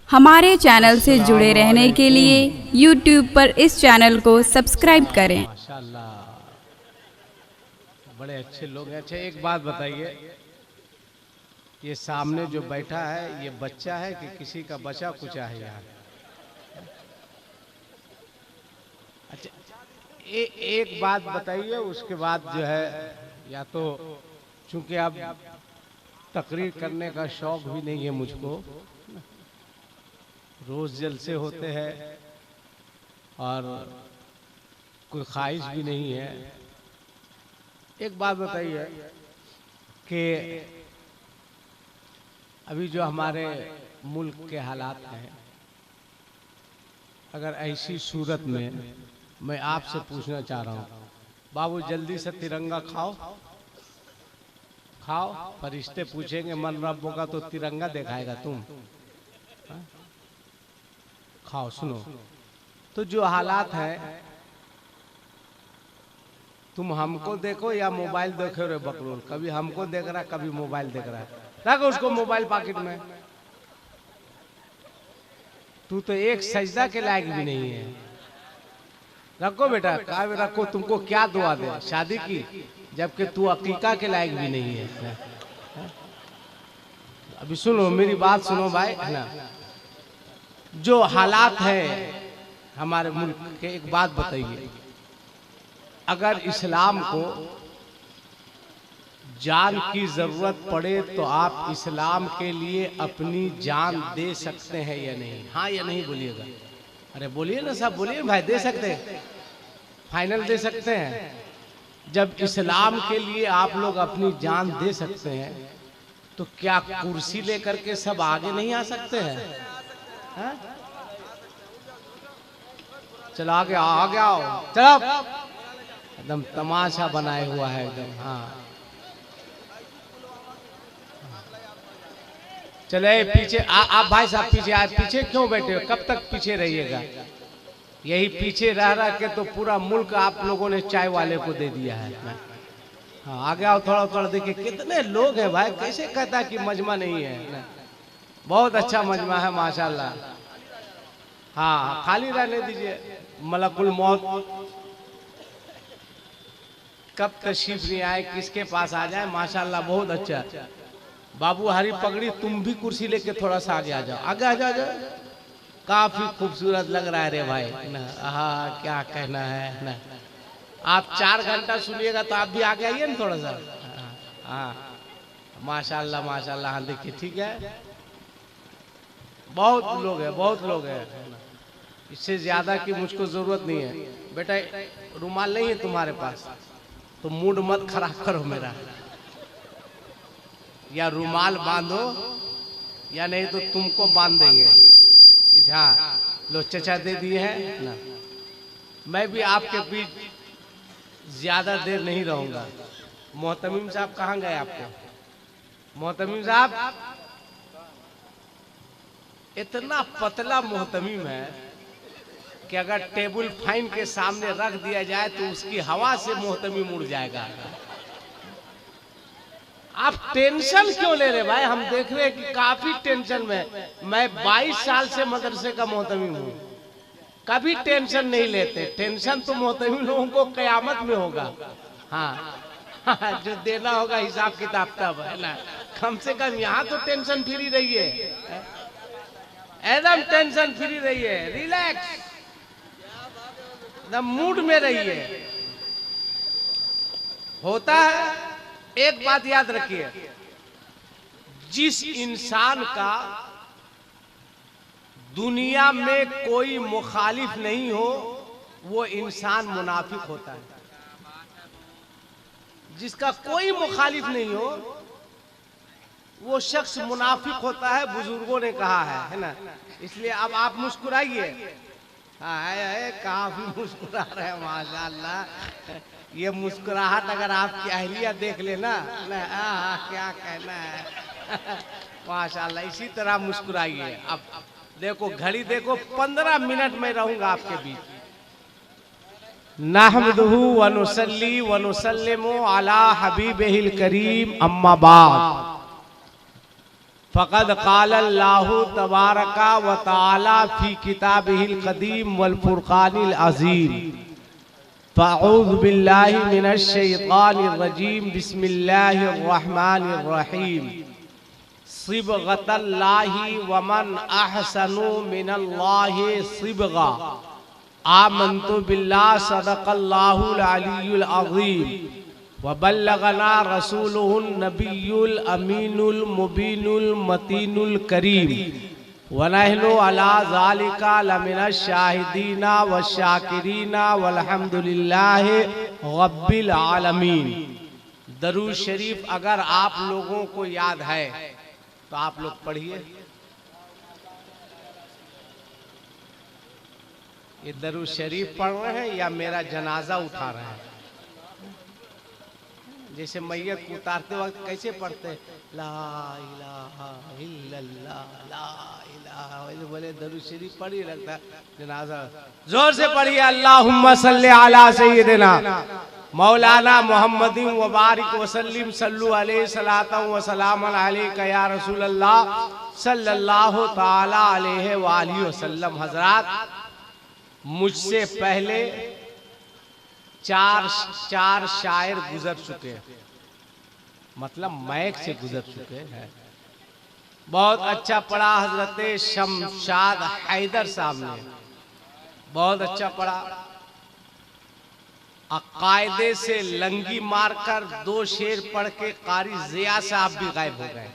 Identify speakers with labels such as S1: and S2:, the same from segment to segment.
S1: हमारे चैनल से जुड़े रहने के लिए YouTube पर इस चैनल को सब्सक्राइब करें।
S2: माशाल्लाह, बड़े अच्छे लोग हैं। अच्छा, एक बात बताइए, ये सामने जो बैठा है ये बच्चा है कि किसी का बचा कुचा है यहाँ? अच्छा, एक बात बताइए, उसके बाद जो है, या तो चूंकि अब तकरीर करने का शौक भी नहीं है मुझको, रोज जलसे होते हैं और कोई ख्वाहिश भी नहीं है। एक बात बताइए कि अभी जो हमारे मुल्क के हालात हैं, अगर ऐसी सूरत में मैं आपसे पूछना चाह रहा हूँ, बाबू जल्दी से तिरंगा खाओ खाओ, फरिश्ते पूछेंगे मन रब्बों का तो तिरंगा दिखाएगा तुम? हा? खाओ। सुनो, तो जो हालात हैं, तुम हमको देखो या मोबाइल देखो रे बकरोल, कभी हमको देख रहा कभी मोबाइल देख रहा है। रखो उसको मोबाइल पॉकेट में। तू तो एक सजदा के लायक भी नहीं है। रखो बेटा, कहा रखो, तुमको क्या दुआ दे शादी की, जबकि तू अकीका के लायक भी नहीं है। अभी सुनो मेरी बात, सुनो भाई, है ना, जो हालात है हमारे मुल्क के, एक बात बताइए, अगर इस्लाम को जान की जरूरत पड़े तो आप इस्लाम के लिए अपनी जान दे सकते हैं या नहीं? हाँ या नहीं बोलिएगा। अरे बोलिए ना साहब, बोलिए भाई, दे सकते हैं? फाइनल दे सकते हैं? जब इस्लाम के लिए आप लोग अपनी जान दे सकते हैं, तो क्या कुर्सी लेकर के सब आगे नहीं आ सकते हैं? हा? चलो आगे आओ, आगे आओ, चलो। एकदम तमाशा बनाए हुआ है एकदम। हाँ, चले पीछे आप भाई साहब पीछे आए। पीछे क्यों बैठे हो? कब तक पीछे रहिएगा? यही पीछे रह रहा के तो पूरा मुल्क आप लोगों ने चाय वाले को दे दिया है। हाँ, आगे आओ, थोड़ा थोड़ा देखिए कितने लोग हैं भाई। कैसे कहता है कि मजमा नहीं है? बहुत अच्छा मजमा है माशाल्लाह। हाँ, खाली रहने दीजिए। मलकुल मौत कब तशरीफ नहीं आए, किसके पास आ जाए, माशाल्लाह बहुत अच्छा। बाबू हरी पगड़ी, तुम भी कुर्सी लेके थोड़ा सा आगे आ जाओ, आगे आ जाओ, काफी खूबसूरत लग रहा है रे भाई ना। हाँ, क्या कहना है ना। आप 4 घंटा सुनिएगा तो आप भी आगे आइए ना थोड़ा सा। हाँ, माशाल्लाह माशाल्लाह। हाँ देखिए, ठीक है, बहुत लोग हैं, बहुत लोग हैं। इससे ज्यादा की मुझको जरूरत नहीं है। बेटा रुमाल नहीं है तुम्हारे पास तो मूड मत खराब करो मेरा। या रुमाल बांधो या नहीं तो तुमको बांध देंगे। हाँ लो, चचा दे दिए हैं ना। मैं भी आपके बीच ज्यादा देर नहीं रहूंगा। मोहतमीम साहब कहाँ गए आपके? मोहतमीम साहब, इतना पतला मोहतमीम है कि अगर टेबल फैन के सामने रख दिया जाए तो उसकी हवा से मोहतमीम उड़ जाएगा। आप टेंशन क्यों ले रहे भाई? हम देख रहे हैं कि काफी टेंशन में। मैं 22 साल से मदरसे का मोहतमीम हूँ, कभी टेंशन नहीं लेते। टेंशन तो मोहतमीम लोगों को कयामत में होगा। हाँ, जो देना होगा हिसाब किताब तब, है ना। कम से कम यहाँ तो टेंशन फ्री रहिए, एकदम टेंशन फ्री रहिए, रिलैक्स, एकदम मूड में रहिए। होता है, एक बात याद रखिए, जिस इंसान का दुनिया में कोई मुखालिफ नहीं हो वो इंसान मुनाफिक होता है। जिसका कोई मुखालिफ नहीं हो वो शख्स मुनाफिक होता है, बुजुर्गों ने कहा है ना। इसलिए अब आप मुस्कुराइए। हाँ, काफी मुस्कुरा रहे हैं माशाल्लाह। ये मुस्कुराहट अगर आपकी अहलिया देख लेना ना, क्या कहना है। माशाल्लाह, इसी तरह मुस्कुराइए। अब देखो घड़ी देखो, 15 मिनट में रहूंगा आपके बीच। नहमदुहु व नुसल्ली व नुसल्लिमु अला हबीबिहिल करीम, अम्मा बाद। फ़क़द क़ाल अल्लाहु तबारका व तआला फ़ी किताबिहिल क़दीम वल फ़ुरक़ानिल अज़ीम। फ़अऊज़ु बिल्लाहि मिनश शैतानिर रजीम। बिस्मिल्लाहिर रहमानिर रहीम। सिबग़तल्लाहि व मन अहसनु मिनल्लाहि सिबग़ा। आमन्तु बिल्लाहि सदक़ल्लाहुल अलियुल अज़ीम व बल्लगना रसूलुहुन नबियुल अमीनुल मुबीनुल मतीनुल करीम व नहनु अला ज़ालिका लमिनश शाहिदीना व शाकिरीना वल्हम्दुलिल्लाहि रब्बिल आलमीन। दरूद शरीफ अगर आप लोगों को याद है तो आप लोग पढ़िए। ये दरूद शरीफ पढ़ रहे हैं या मेरा जनाजा उठा रहे हैं? जैसे मैयत को उतारते वक्त कैसे पढ़ते, ला इलाहा इल्लल्लाह ला इलाहा, बोले दरूद शरीफ पढ़ी लगता है जनाजा। जोर से पढ़िए, अल्लाहुम्मा सल्ली अला सय्यिदिना मौलाना मुहम्मदिन व बारिक वसल्लिम सल्लु अलैहि सलातन व सलामन अलैका या रसूल अल्लाह सल्लल्लाहु ताला अलैहि व आलिहि वसल्लम। हजरात, मुझसे पहले चार शायर गुजर चुके हैं, मतलब मैक से गुजर चुके हैं। बहुत अच्छा पढ़ा हजरत शमशाद हैदर साहब ने, बहुत अच्छा पढ़ा। अकायदे से लंगी मारकर 2 शेर पढ़ के कारी जिया साहब भी गायब हो गए।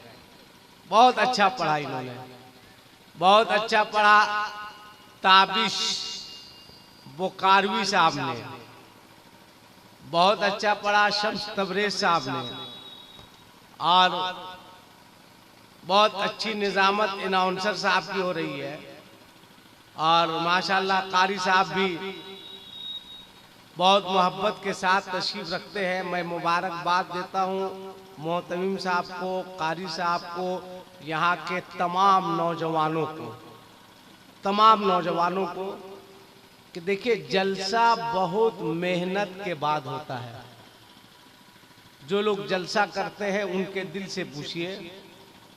S2: बहुत अच्छा पढ़ा इन्होंने, बहुत अच्छा पढ़ा। ताबिश बुकारवी साहब ने बहुत अच्छा पढ़ा, शम्स तबरेज साहब ने, और बहुत अच्छी निजामत इनाउंसर साहब की हो रही है। और माशाल्लाह कारी साहब भी बहुत मोहब्बत के साथ तशरीफ रखते हैं। मैं मुबारकबाद देता हूँ मोहतमिम साहब को, कारी साहब को, यहाँ के तमाम नौजवानों को, तमाम नौजवानों को कि देखिए जलसा बहुत मेहनत के बाद होता है। जो लोग जलसा करते हैं उनके दिल से पूछिए।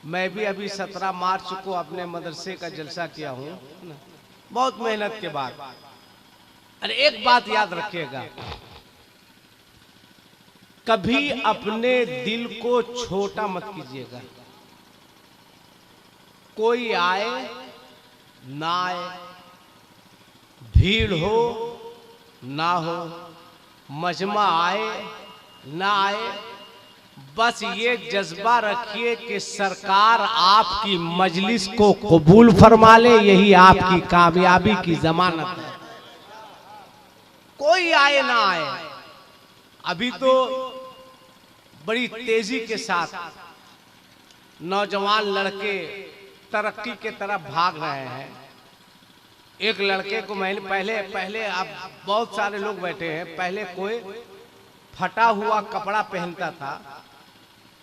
S2: मैं भी अभी 17 मार्च को अपने मदरसे का जलसा किया हूँ, बहुत मेहनत के बाद। अरे एक बात याद रखिएगा, कभी अपने दिल को छोटा मत कीजिएगा। कोई आए ना आए, भीड़ हो ना हो, मजमा आए ना आए, बस ये जज्बा रखिए कि सरकार आपकी मजलिस को कबूल फरमा ले, यही आपकी कामयाबी की जमानत है। कोई आए ना आए। अभी तो बड़ी तेजी के साथ नौजवान लड़के तरक्की के तरफ भाग रहे हैं। एक लड़के को मैंने पहले अब बहुत सारे लोग बैठे हैं, पहले कोई फटा हुआ कपड़ा पहनता था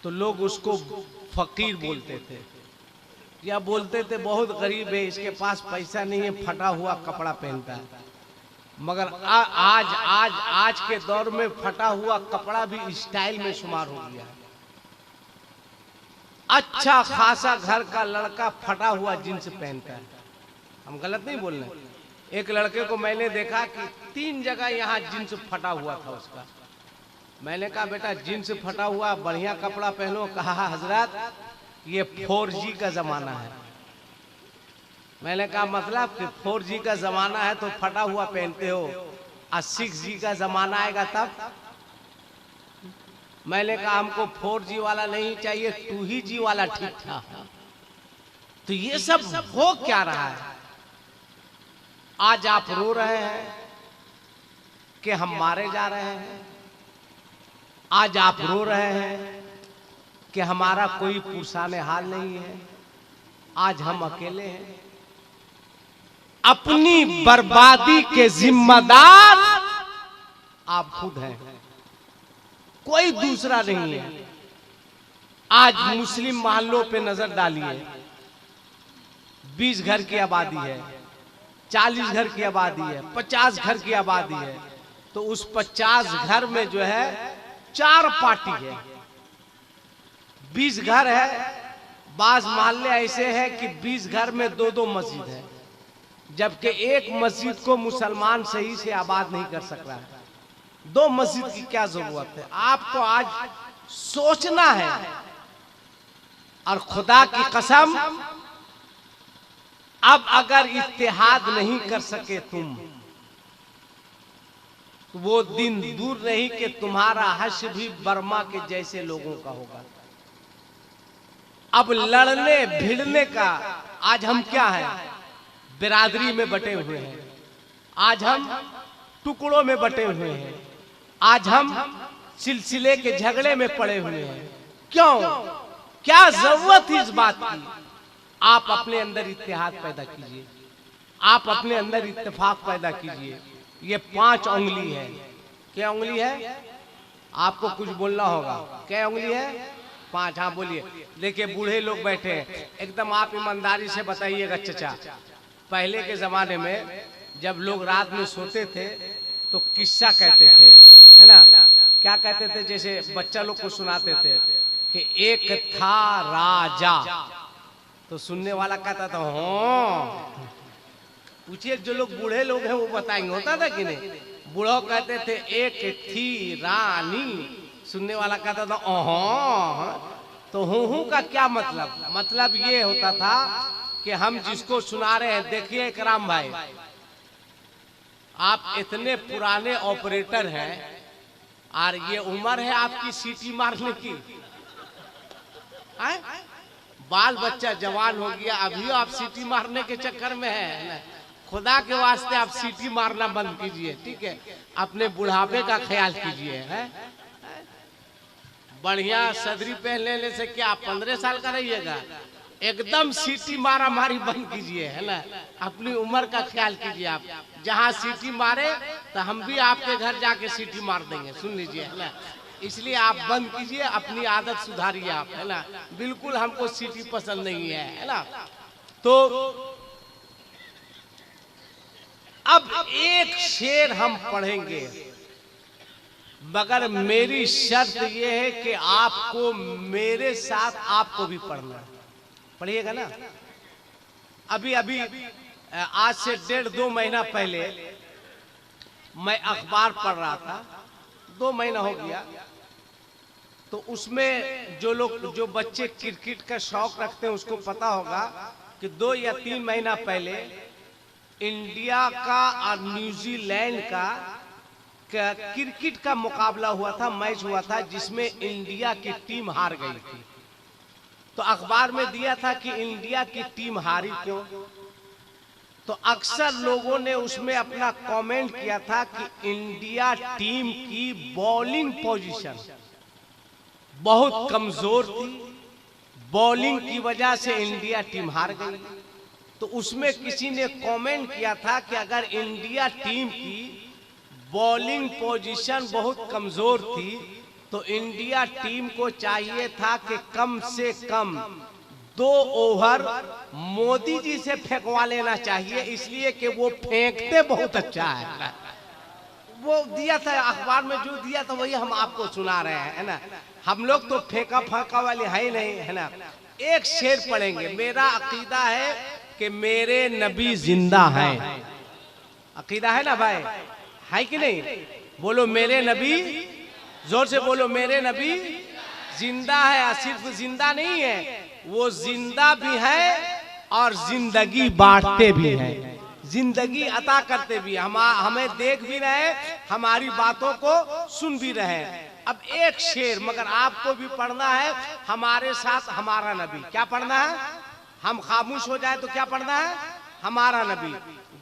S2: तो लोग उसको फकीर बोलते थे या बोलते थे बहुत गरीब है, इसके पास पैसा नहीं है, फटा हुआ कपड़ा पहनता है। मगर आज के दौर में फटा हुआ कपड़ा भी स्टाइल में शुमार हो गया है। अच्छा खासा घर का लड़का फटा हुआ जींस पहनता है। हम गलत नहीं बोल रहे। एक लड़के को मैंने देखा कि 3 जगह यहाँ जींस फटा हुआ था उसका। मैंने कहा बेटा जींस फटा हुआ, बढ़िया कपड़ा पहनो। कहा हजरत ये 4G का जमाना है। मैंने कहा मतलब कि 4G का जमाना है तो फटा हुआ पहनते हो, और 6G का जमाना आएगा तब? मैंने कहा हमको 4G वाला नहीं चाहिए, 2G वाला ठीक था। तो ये सब हो क्या रहा है? आज आप रो रहे हैं कि हम मारे जा रहे हैं, आज आप रो रहे हैं कि हमारा कोई पुरसाने हाल नहीं है, आज हम अकेले हैं। अपनी बर्बादी के जिम्मेदार आप खुद हैं, कोई दूसरा नहीं है। आज मुस्लिम मोहल्लों पे नजर डालिए, 20 घर की आबादी है, 40 घर की आबादी है, 50 घर की आबादी है, तो उस 50 घर में जो है 4 पार्टी है। 20 घर है, बाज मोहल्ले ऐसे हैं कि 20 घर में 2-2 मस्जिद है, जबकि एक मस्जिद को मुसलमान सही से आबाद नहीं कर सक रहा है। 2 मस्जिद की क्या जरूरत है? आपको आज सोचना है। और खुदा की कसम, अब अगर इत्तेहाद नहीं कर सके तुम, तो वो दिन दूर नहीं कि तुम्हारा हश्र भी बर्मा के जैसे लोगों का होगा। अब लड़ने भिड़ने का, आज हम क्या हैं? बिरादरी में बटे हुए हैं, आज हम टुकड़ों में बटे हुए हैं, आज हम सिलसिले के झगड़े में पड़े हुए हैं। क्यों? क्या जरूरत है इस बात की? आप अपने अंदर इत्तेहाद पैदा कीजिए, आप अपने अंदर इत्तेफाक पैदा कीजिए। ये 5 उंगली है। क्या उंगली है? आपको कुछ बोलना होगा। क्या उंगली है? 5। हाँ बोलिए। देखिए बूढ़े लोग बैठे हैं, एकदम आप ईमानदारी से बताइएगा चचा, पहले के जमाने में जब लोग रात में सोते थे तो किस्सा कहते थे, है ना? क्या कहते थे? जैसे बच्चा लोग को सुनाते थे कि एक था राजा, तो सुनने वाला कहता था हाँ। पूछिए जो लोग बूढ़े लोग हैं वो बताएंगे, होता था कि नहीं? बूढ़ों कहते थे एक थी रानी, सुनने वाला कहता था ओह। तो हूँ का क्या मतलब? मतलब ये होता था कि हम जिसको सुना रहे हैं, देखिए इकराम भाई, आप इतने पुराने ऑपरेटर हैं और ये उम्र है आपकी सीटी मारने की। बाल बच्चा जवान हो गया, अभी आप सीटी मारने के चक्कर में है। खुदा के वास्ते आप सीटी मारना बंद कीजिए, ठीक है? अपने बुढ़ापे का ख्याल कीजिए। है बढ़िया सदरी पहन लेने से क्या आप 15 साल का रहिएगा? एकदम सीटी मारा मारी बंद कीजिए, है ना? अपनी उम्र का ख्याल कीजिए। आप जहाँ सीटी मारे तो हम भी आपके घर जाके सीटी मार देंगे, सुन लीजिए, है ना? इसलिए आप बंद कीजिए, अपनी आदत सुधारिए आप, है ना? बिल्कुल हमको सीटी पसंद नहीं है ना? तो अब एक शेर हम पढ़ेंगे, मगर मेरी शर्त यह है कि आपको मेरे साथ आपको भी पढ़ना है। पढ़िएगा ना? अभी अभी आज से 1.5-2 महीना पहले मैं अखबार पढ़ रहा था, 2 महीना हो गया। तो उसमें जो बच्चे क्रिकेट का शौक रखते हैं उसको पता होगा कि 2 या 3 महीना पहले इंडिया का और न्यूजीलैंड का क्रिकेट का मुकाबला हुआ था, मैच हुआ था, जिसमें इंडिया की टीम हार गई थी। तो अखबार में दिया था कि इंडिया की टीम हारी क्यों? तो अक्सर लोगों ने उसमें अपना कमेंट किया था कि इंडिया टीम की बॉलिंग पोजीशन बहुत कमजोर थी, बॉलिंग की वजह से इंडिया टीम हार गई। तो उसमें किसी ने कमेंट किया था कि अगर इंडिया टीम की बॉलिंग पोजीशन बहुत कमजोर थी तो इंडिया टीम को चाहिए था कि कम से कम 2 ओवर मोदी जी से फेंकवा लेना चाहिए, इसलिए कि वो फेंकते बहुत अच्छा है। वो दिया था अखबार में, जो दिया था वही हम आपको सुना रहे हैं, है ना? हम लोग तो फेंका फाका वाले है ही नहीं, है ना? एक शेर पढ़ेंगे। मेरा अकीदा है कि मेरे नबी जिंदा हैं। अकीदा है ना भाई? है कि नहीं? बोलो मेरे नबी, जोर से बोलो, मेरे नबी जिंदा है। सिर्फ जिंदा नहीं है, वो जिंदा भी है और जिंदगी बांटते भी हैं, जिंदगी अता करते भी, हमें देख भी रहे, हमारी बातों को सुन भी रहे। अब एक शेर मगर आपको भी पढ़ना है हमारे साथ, हमारा नबी। क्या पढ़ना है? हम खामोश हो जाए तो क्या पढ़ना है? हमारा नबी।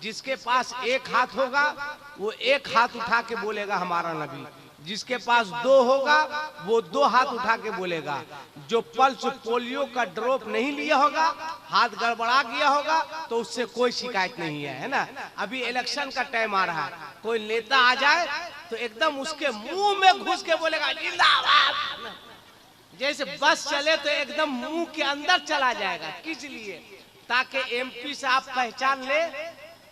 S2: जिसके पास एक हाथ होगा वो एक हाथ उठा के बोलेगा हमारा नबी, जिसके पास 2 होगा वो 2 हाथ उठा के बोलेगा। जो पल्स पोलियो का ड्रॉप नहीं लिया होगा, हाथ गड़बड़ा गया होगा, तो उससे कोई शिकायत नहीं है, है ना? अभी इलेक्शन का टाइम आ रहा है, कोई नेता आ जाए तो एकदम उसके मुंह में घुस के बोलेगा जिंदाबाद। जैसे बस चले तो एकदम मुंह के अंदर चला जाएगा। किस लिए? ताकि एमपी साहब पहचान ले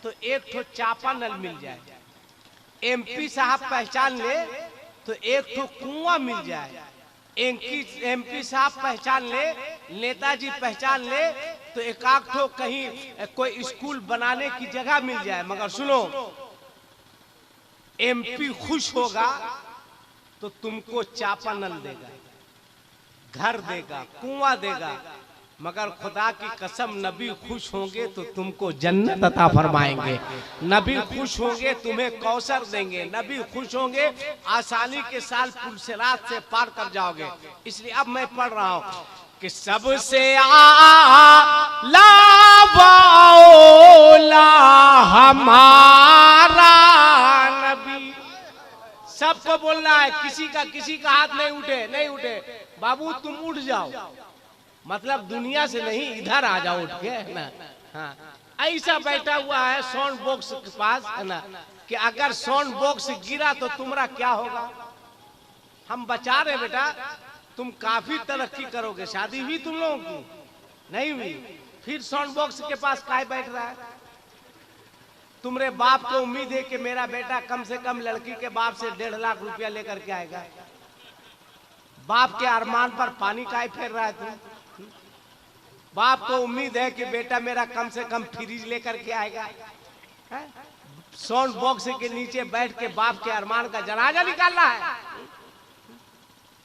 S2: तो एक ठो चापा नल मिल जाए, एमपी साहब पहचान ले तो एक ठो कुआं मिल जाए, एमपी साहब पहचान ले, नेताजी पहचान ले, तो एक आध ठो कहीं कोई स्कूल बनाने की जगह मिल जाए। मगर सुनो, एमपी खुश होगा तो तुमको चापानल देगा, घर देगा, कुआं देगा। मगर खुदा की कसम, नबी खुश होंगे तो तुमको जन्नत अता फरमाएंगे। नबी खुश होंगे तुम्हें कौसर देंगे। नबी खुश होंगे आसानी के साथ पुलसिरात से पार कर जाओगे। इसलिए अब मैं पढ़ रहा हूं कि सबसे आला बाओला हमारा नबी। सबको बोलना है, किसी का हाथ नहीं उठे, नहीं उठे। बाबू तुम उठ जाओ, मतलब दुनिया से नहीं, इधर आ जाओ उठ के, है ना। हाँ, ऐसा बैठा हुआ है साउंड बॉक्स के पास, है ना, कि अगर साउंड बॉक्स गिरा तो तुम्हारा क्या होगा। हम बचा रहे बेटा, तुम काफी तरक्की करोगे। शादी हुई तुम लोगों की? नहीं हुई, फिर साउंड बॉक्स के पास काय बैठ रहा है? तुम्हारे बाप को उम्मीद है कि मेरा बेटा कम से कम लड़की के बाप से 1.5 लाख रुपया लेकर के आएगा। बाप के अरमान पर पानी काय फेर रहा है तुम? बाप को उम्मीद है कि बेटा मेरा कम से कम फ्रिज लेकर के आएगा। साउंड बॉक्स के नीचे बैठ के बाप के अरमान का जनाजा निकालना है।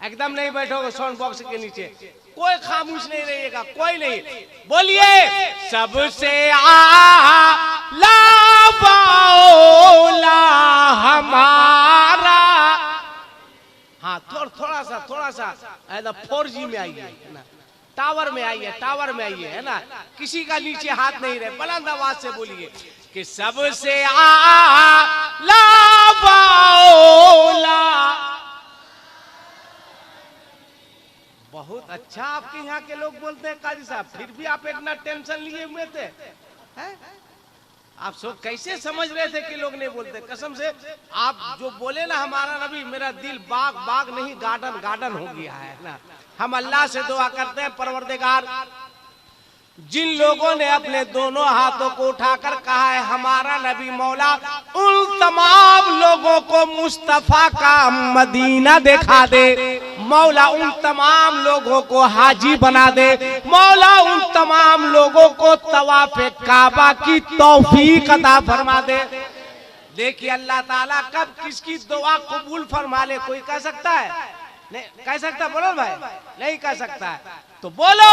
S2: एकदम नहीं बैठोगे साउंड बॉक्स के नीचे, कोई खामोश नहीं रहिएगा, कोई नहीं। बोलिए सबसे आला बाओला हमारा। हाँ, थोड़ा सा 4G में आइए ना, टावर में आइए, टावर में आइए, है ना। किसी का नीचे हाथ नहीं रहे, बुलंद आवाज से बोलिए कि सबसे आला बाओला। बहुत अच्छा आपके यहाँ के लोग बोलते हैं काजी साहब, फिर भी आप इतना टेंशन लिए हुए थे, हैं? आप सब कैसे समझ रहे थे कि लोग नहीं बोलते? कसम से आप जो बोले ना हमारा नबी, मेरा दिल बाग बाग नहीं गार्डन गार्डन हो गया है ना। हम अल्लाह से दुआ करते हैं, परवरदिगार जिन लोगों ने अपने दोनों हाथों को उठाकर कहा है हमारा नबी मौला, उन तमाम लोगों को मुस्तफा का मदीना दिखा दे। मौला उन तमाम लोगों को हाजी बना दे। मौला उन तमाम लोगों को तवाफ़े काबा की तौफीक अता फरमा दे। देखिए अल्लाह ताला कब किसकी दुआ कबूल फरमा ले, कोई कह सकता है? नहीं कह सकता, बोलो भाई, नहीं कह सकता है। तो बोलो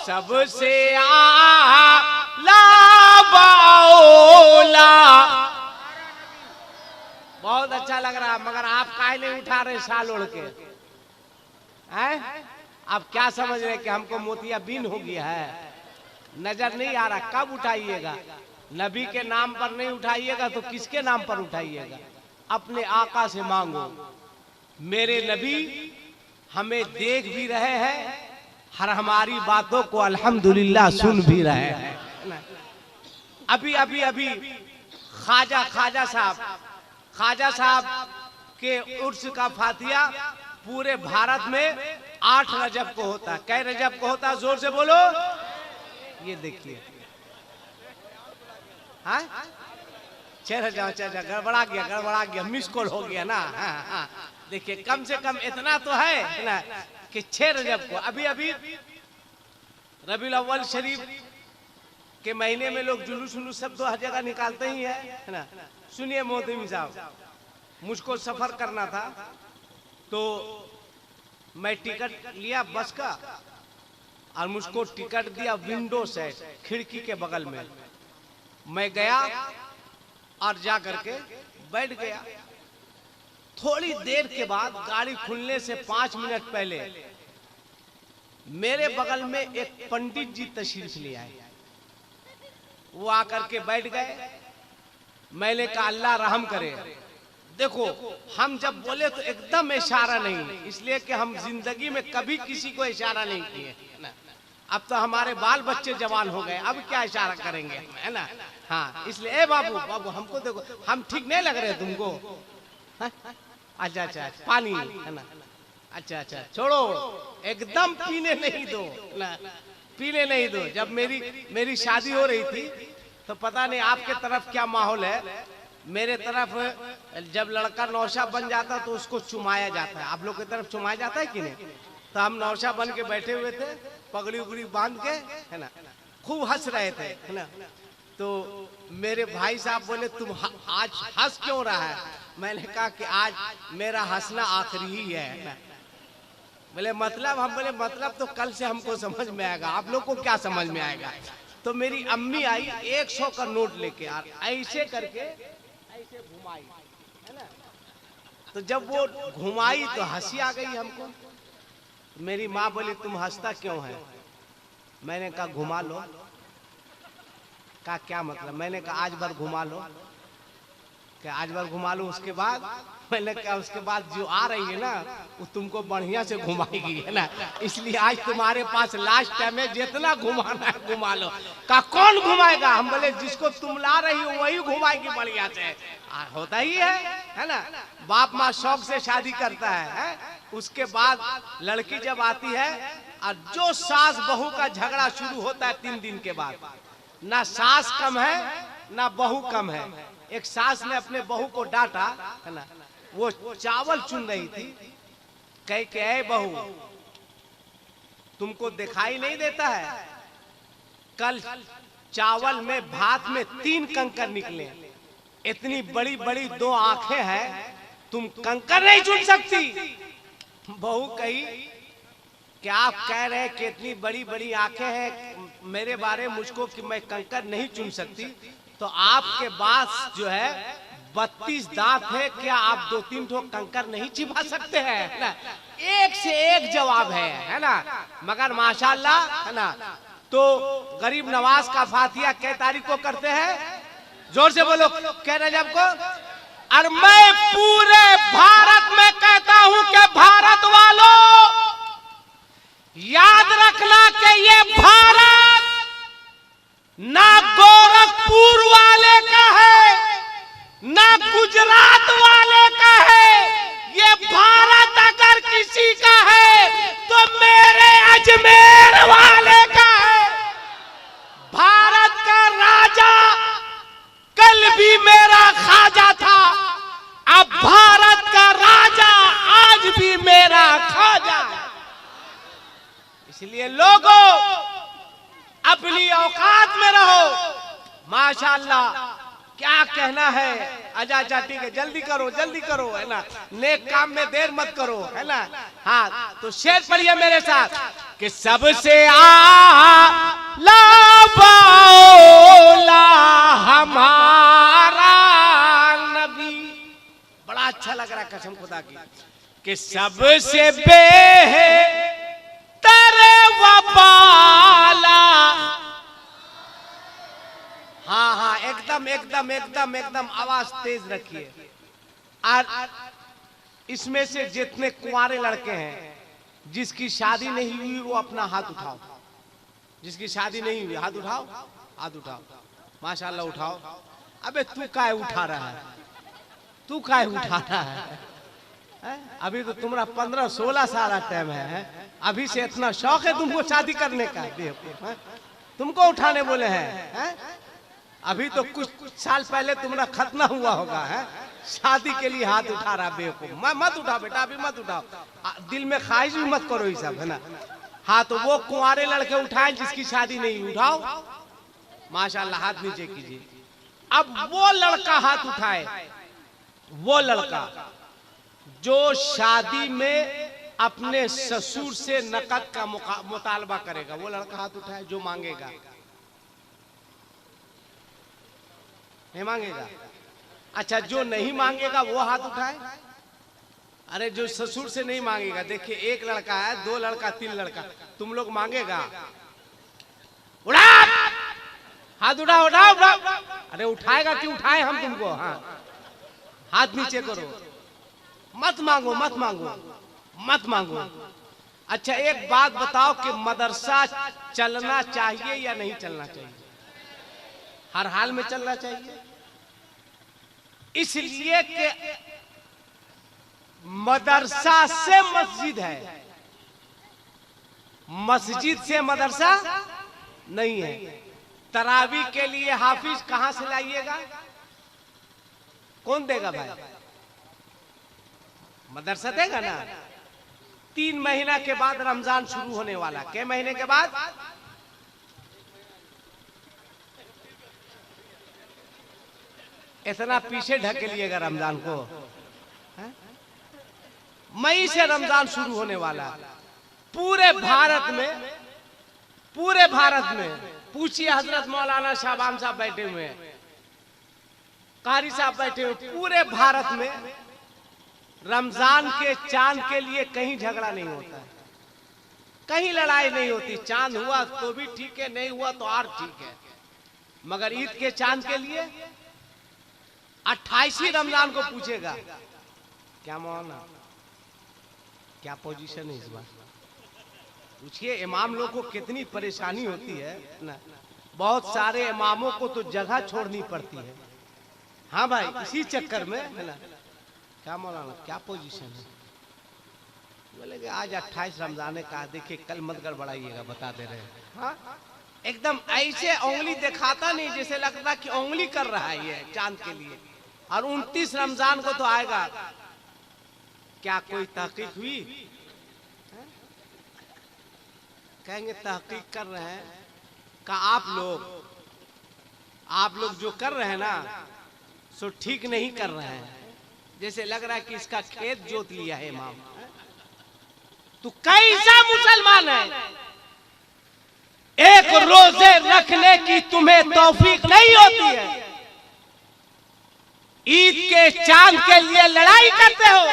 S2: सबसे आला बाओला। बहुत अच्छा लग रहा है, मगर आप काहे नहीं उठा रहे साल ओढ़ के? हैं? आप क्या समझ रहे कि हमको मोतियाबिंद हो गया है? नजर नहीं आ रहा, कब उठाइएगा? नबी के नाम पर नहीं उठाइएगा तो किसके नाम पर उठाइएगा? अपने आका से मांगो। मेरे नबी हमें देख भी रहे हैं, हर हमारी बातों को अल्हम्दुलिल्लाह सुन भी रहे हैं। अभी ख्वाजा साहब के उर्स का फातिया पूरे भारत में 8 रजब को होता है। कै रजब को होता है? जोर से बोलो। ये देखिए, हाँ 6 रजब। गड़बड़ा गया, मिस कॉल हो गया ना। हाँ, देखिए कम से कम इतना तो है ना कि 6 रजब को। अभी रबीउल अव्वल शरीफ के महीने में लोग जुलूस सब तो हर जगह निकालते ही है ना। सुनिए मोहतरम साहब, मुझको सफर करना था तो मैं टिकट लिया बस का, और मुझको टिकट दिया विंडो से, खिड़की के बगल में। मैं गया और जा करके बैठ गया। थोड़ी देर के बाद गाड़ी खुलने से 5 मिनट पहले मेरे बगल में एक पंडित जी तशरीफ ले आए। वो आकर के बैठ गए। मैंने कहा अल्लाह रहम करे। देखो हम जब बोले तो एकदम इशारा नहीं, इसलिए कि हम जिंदगी में कभी किसी को इशारा नहीं किए ना। अब तो हमारे बाल बच्चे जवान हो गए, अब क्या इशारा करेंगे, है ना। हाँ, इसलिए ए बाबू हमको देखो, हम ठीक नहीं लग रहे तुमको? अच्छा पानी है ना। अच्छा छोड़ो, एकदम पीने नहीं दो ना, पीने नहीं दो। जब मेरी शादी हो रही थी तो पता नहीं आपके तरफ क्या माहौल है, मेरे तरफ जब लड़का नौशा बन जाता तो उसको चुमाया जाता है। आप लोग की तरफ चुमाया जाता है कि नहीं? तो हम नौशा बन के बैठे हुए थे, पगड़ी उगड़ी बांध के, है ना, खूब हंस रहे थे, है ना। तो मेरे भाई साहब बोले तुम आज हंस क्यों रहा है? मैंने कहा कि आज मेरा हंसना आखिरी ही है। बोले मतलब? हम बोले मतलब तो कल से हमको समझ में आएगा, आप लोग को क्या समझ में आएगा। तो मेरी अम्मी आई 100 का नोट लेके, यार ऐसे करके ऐसे घुमाई, है ना। तो जब वो घुमाई तो हंसी आ गई हमको। मेरी माँ बोली तुम हंसता क्यों है? मैंने कहा घुमा लो। कहा क्या मतलब? मैंने कहा आज भर घुमा लो। क्या आज भर घुमा लो? उसके बाद मैंने कहा उसके बाद जो आ रही है ना वो तुमको बढ़िया से घुमाएगी, है ना। इसलिए आज तुम्हारे पास लास्ट टाइम है, जितना घुमाना है घुमा लो। कहा कौन घुमाएगा? हम बोले जिसको तुम ला रही हो वही घुमाएगी बढ़िया से। होता ही है ना। बाप माँ शौक से शादी करता है? उसके बाद लड़की जब आती है और जो सास बहू का झगड़ा शुरू होता है 3 दिन के बाद, ना सास कम है ना बहू कम है। एक सास ने अपने बहू को डांटा, है ना, वो चावल चुन रही थी, कह के ऐ बहू तुमको दिखाई नहीं देता है कल चावल में भात में 3 कंकर निकले, इतनी बड़ी बड़ी 2 आंखें हैं, तुम कंकर नहीं चुन सकती? बहू कही कि आप कह रहे हैं कि इतनी बड़ी बड़ी आंखें हैं मेरे बारे मुझको कि मैं कंकर नहीं चुन सकती, तो आपके पास जो है 32 दांत है, क्या आप 2-3 ठो कंकर नहीं चिपा सकते हैं? ना, एक से एक जवाब है ना। मगर माशाल्लाह, है ना। तो गरीब नवाज का फातिहा कै तारीख को करते हैं? जोर से बोलो, कै रजब को। और मैं पूरे भारत में कहता हूं कि भारत वालों याद रखना कि ये भारत ना गोरखपुर वाले का है ना गुजरात वाले का है। ये भारत अगर किसी का है तो मेरे अजमेर वाले का है। भारत का राजा कल भी मेरा खाजा था, अब भारत का राजा आज भी मेरा खाजा है। इसलिए लोगों अपनी औकात में रहो। माशाल्लाह, क्या कहना है। अच्छा ठीक है, जल्दी करो, है ना, नेक काम में देर मत करो, है ना। हाँ, तो शेर पढ़िए मेरे साथ कि सबसे आला बाओला हमारा नबी। बड़ा अच्छा लग रहा है कसम खुदा की कि सबसे बेहतर वबाला। हाँ, एकदम आवाज तेज रखिए। और इसमें से जितने कुंवारे लड़के हैं जिसकी शादी नहीं हुई वो अपना हाथ उठाओ। जिसकी शादी नहीं हुई हाथ उठाओ, हाथ उठाओ। माशाल्लाह उठाओ। अबे तू काहे उठा रहा है? तू काहे उठा रहा है? अभी तो तुम्हारा 15-16 साल का टाइम है। अभी से इतना शौक है तुमको शादी करने का? तुमको उठाने बोले हैं? अभी तो कुछ साल पहले तुम्हारा खतना हुआ होगा, है? शादी के लिए हाथ उठा रहा बेवकूफ। मत उठाओ बेटा, अभी मत उठाओ, दिल में ख्वाहिश भी मत करो ये सब, है ना। हाँ, तो वो कुंवारे लड़के उठाए जिसकी शादी नहीं, उठाओ। माशाल्लाह, हाथ नीचे कीजिए। अब वो लड़का हाथ उठाए, वो लड़का जो शादी में अपने ससुर से नकद का मुतालबा करेगा, वो लड़का हाथ उठाए। जो मांगेगा, नहीं मांगेगा? अच्छा, जो नहीं मांगेगा वो हाथ उठाए। अरे जो ससुर से नहीं मांगेगा, देखिए 1 लड़का है, 2 लड़का, 3 लड़का, तुम लोग मांगेगा? उठा हाथ, उठाओ। अरे उठाएगा कि उठाए हम तुमको? हाँ, हाथ नीचे करो। मत मांगो। अच्छा, एक बात बताओ कि मदरसा चलना चाहिए या नहीं चलना चाहिए? हर हाल में चलना चाहिए, इसलिए कि मदरसा से मस्जिद है, मस्जिद से मदरसा नहीं है। तरावी के लिए हाफिज कहां से लाइएगा? कौन देगा भाई? मदरसा देगा ना। 3 महीना के बाद रमजान शुरू होने वाला। के महीने के बाद? इतना पीछे ढकेलिएगा रमजान को। मई से रमजान शुरू होने वाला। पूरे भारत में पूछिए, हजरत मौलाना शाहबान साहब बैठे हुए हैं, कारी साहब बैठे हुए, पूरे भारत में रमजान के चांद के लिए कहीं झगड़ा नहीं होता है, कहीं लड़ाई नहीं होती। चांद हुआ तो भी ठीक है, नहीं हुआ तो और ठीक है। मगर ईद के चांद के लिए 28 रमजान को पूछेगा क्या मौलाना, क्या पोजीशन है इस बार? पूछिए इमाम लोग को कितनी परेशानी होती है ना। बहुत सारे इमामों को तो जगह छोड़नी पड़ती है। हाँ भाई, इसी चक्कर में है ना। क्या मौलाना, क्या पोजीशन है? बोले कि आज 28 रमजान का, देखिए कल मत गड़बड़ाइएगा, बता दे रहे हैं। हाँ, एकदम ऐसे उंगली दिखाता नहीं जैसे लगता कि उंगली कर रहा है ये चांद के लिए। और 29 रमजान को तो आएगा। क्या कोई तहकीक हुई? कहेंगे तहकीक कर रहे हैं। का आप लोग जो कर रहे हैं ना, सो ठीक नहीं कर रहे हैं। जैसे लग रहा है कि इसका खेत जोत लिया है इमाम। तो कैसा मुसलमान है? एक रोजे रखने की तुम्हें तौफीक नहीं होती है, ईद के चांद के लिए लड़ाई करते हो।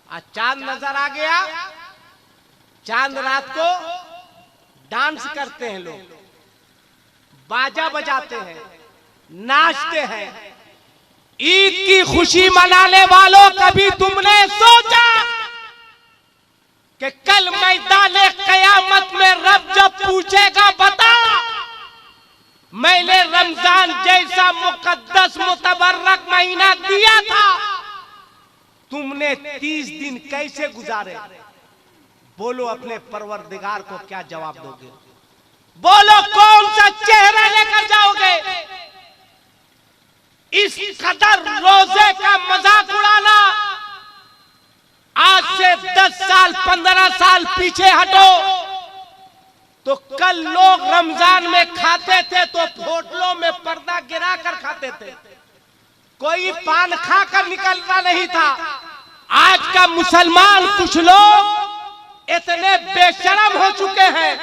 S2: आज चांद नजर आ गया, चांद रात को डांस करते हैं लोग, बाजा बजाते हैं, नाचते हैं। ईद की खुशी मनाने वालों, कभी तुमने सोचा कि कल मैदाने कयामत में रब जब पूछेगा बता, मैंने रमजान जैसा मुकद्दस मुतबर्रक महीना दिया था, तुमने 30 दिन कैसे गुजारे? बोलो अपने परवरदिगार को क्या जवाब दोगे? बोलो कौन सा चेहरा लेकर जाओगे? इस कदर रोजे का मजाक उड़ाना। आज से 10 साल 15 साल पीछे हटो तो कल लोग रमजान में खाते थे तो होटलों में पर्दा गिरा कर खाते थे, कोई पान खाकर निकलता नहीं था। आज का मुसलमान कुछ लोग इतने बेशरम हो चुके हैं,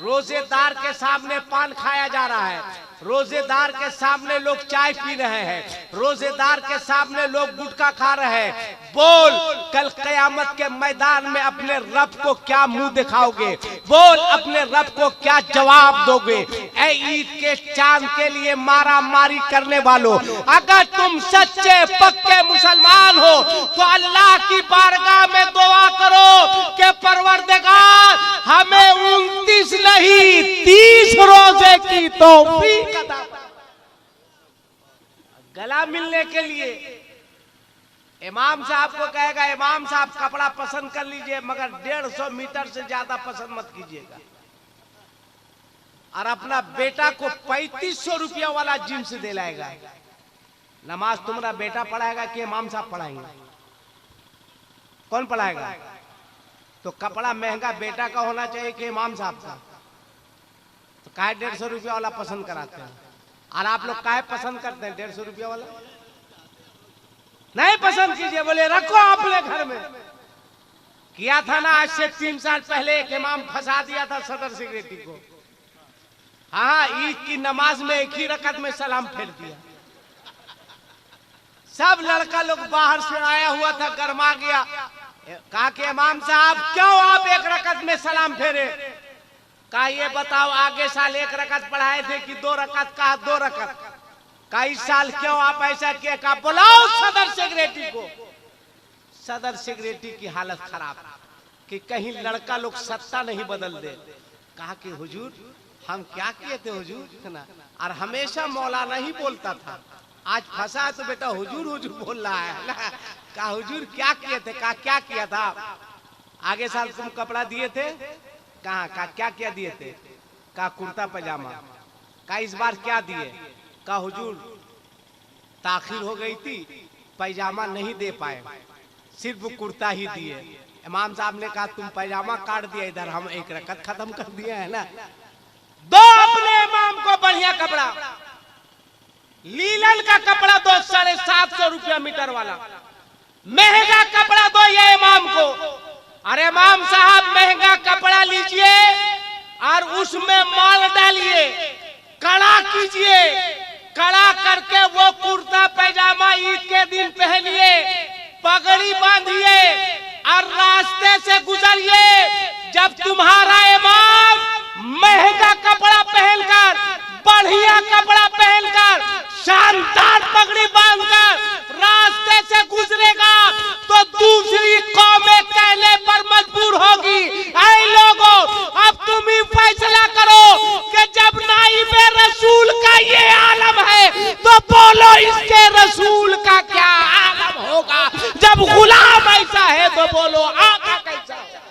S2: रोजेदार के सामने पान खाया जा रहा है, रोजेदार के सामने लोग चाय पी रहे हैं, रोजेदार के सामने लोग गुटखा खा रहे हैं। बोल कल कयामत के मैदान में अपने रब को क्या मुंह दिखाओगे? बोल अपने रब को क्या जवाब दोगे? ऐ ईद के चांद के लिए मारा मारी करने वालों, अगर तुम सच्चे पक्के मुसलमान हो तो अल्लाह की बारगाह में दुआ करो कि परवरदिगार हमें 29 नहीं 30 रोजे की तौफीक अता। गला मिलने के लिए इमाम साहब को कहेगा, इमाम साहब कपड़ा पसंद कर लीजिए मगर 150 मीटर से ज्यादा पसंद मत कीजिएगा। और अपना बेटा को 3500 रुपया वाला जींस दिलाएगा। नमाज तुम्हारा बेटा पढ़ाएगा कि इमाम साहब पढ़ाएंगे? कौन पढ़ाएगा? तो कपड़ा महंगा बेटा का होना चाहिए कि इमाम साहब का? तो काहे 150 रुपया वाला पसंद कराते हैं? और आप लोग काहे पसंद करते हैं 150 रुपया वाला? नहीं पसंद कीजिए, बोले रखो अपने घर में। किया था ना आज से 3 साल पहले एक इमाम फंसा दिया था सदर सेक्रेटरी को। हाँ, ईद की नमाज में एक ही रकत में सलाम फेर दिया। सब लड़का लोग बाहर से आया हुआ था, गरमा गया। कहा कि इमाम साहब क्यों आप एक रकत में सलाम फेरे? कहा ये बताओ आगे साल 1 रकत पढ़ाए थे कि 2 रकत? कहा 2 रकत। का इस साल क्यों आप ऐसा किया? कहा बुलाओ सदर सेक्रेटरी को। सदर सेक्रेटरी की हालत खराब कि कहीं लड़का लोग सत्ता नहीं बदल दे। कहा कि हुजूर हम क्या किए थे हुजूर ना, और हमेशा मौलाना ही बोलता था, आज फंसा है तो बेटा हुजूर हुजूर बोल रहा है। कहा हुजूर क्या किए थे? कहा क्या किया था? आगे साल तुम कपड़ा दिए थे? कहा क्या क्या दिए थे? कहा कुर्ता पजामा। कहा इस बार क्या दिए? कहा हुजूर ताखिर हो गई थी, पैजामा नहीं दे पाए, सिर्फ कुर्ता ही दिए। इमाम साहब ने कहा तुम पैजामा काट दिया, इधर हम एक रकत खत्म कर दिया है ना। दो अपने इमाम को बढ़िया कपड़ा, लीलन का कपड़ा दो 750 रुपया मीटर वाला, महंगा कपड़ा दो ये इमाम को। अरे इमाम साहब महंगा कपड़ा लीजिए और उसमें माल डालिए, कड़ा कीजिए, कड़ा करके वो कुर्ता पैजामा ईद के दिन पहनिए, पगड़ी बांधिए और रास्ते से गुजरिए। जब तुम्हारा इमाम महंगा कपड़ा पहनकर, बढ़िया कपड़ा पहनकर, शानदार पगड़ी बांधकर रास्ते से गुजरेगा तो दूसरी कौमें कहने पर मजबूर होगी, ऐ लोगों अब तुम ही फैसला करो कि जब नाइबे रसूल का ये आलम है तो बोलो इसके रसूल का क्या आलम होगा। जब गुलाम ऐसा है तो बोलो आका कैसा है।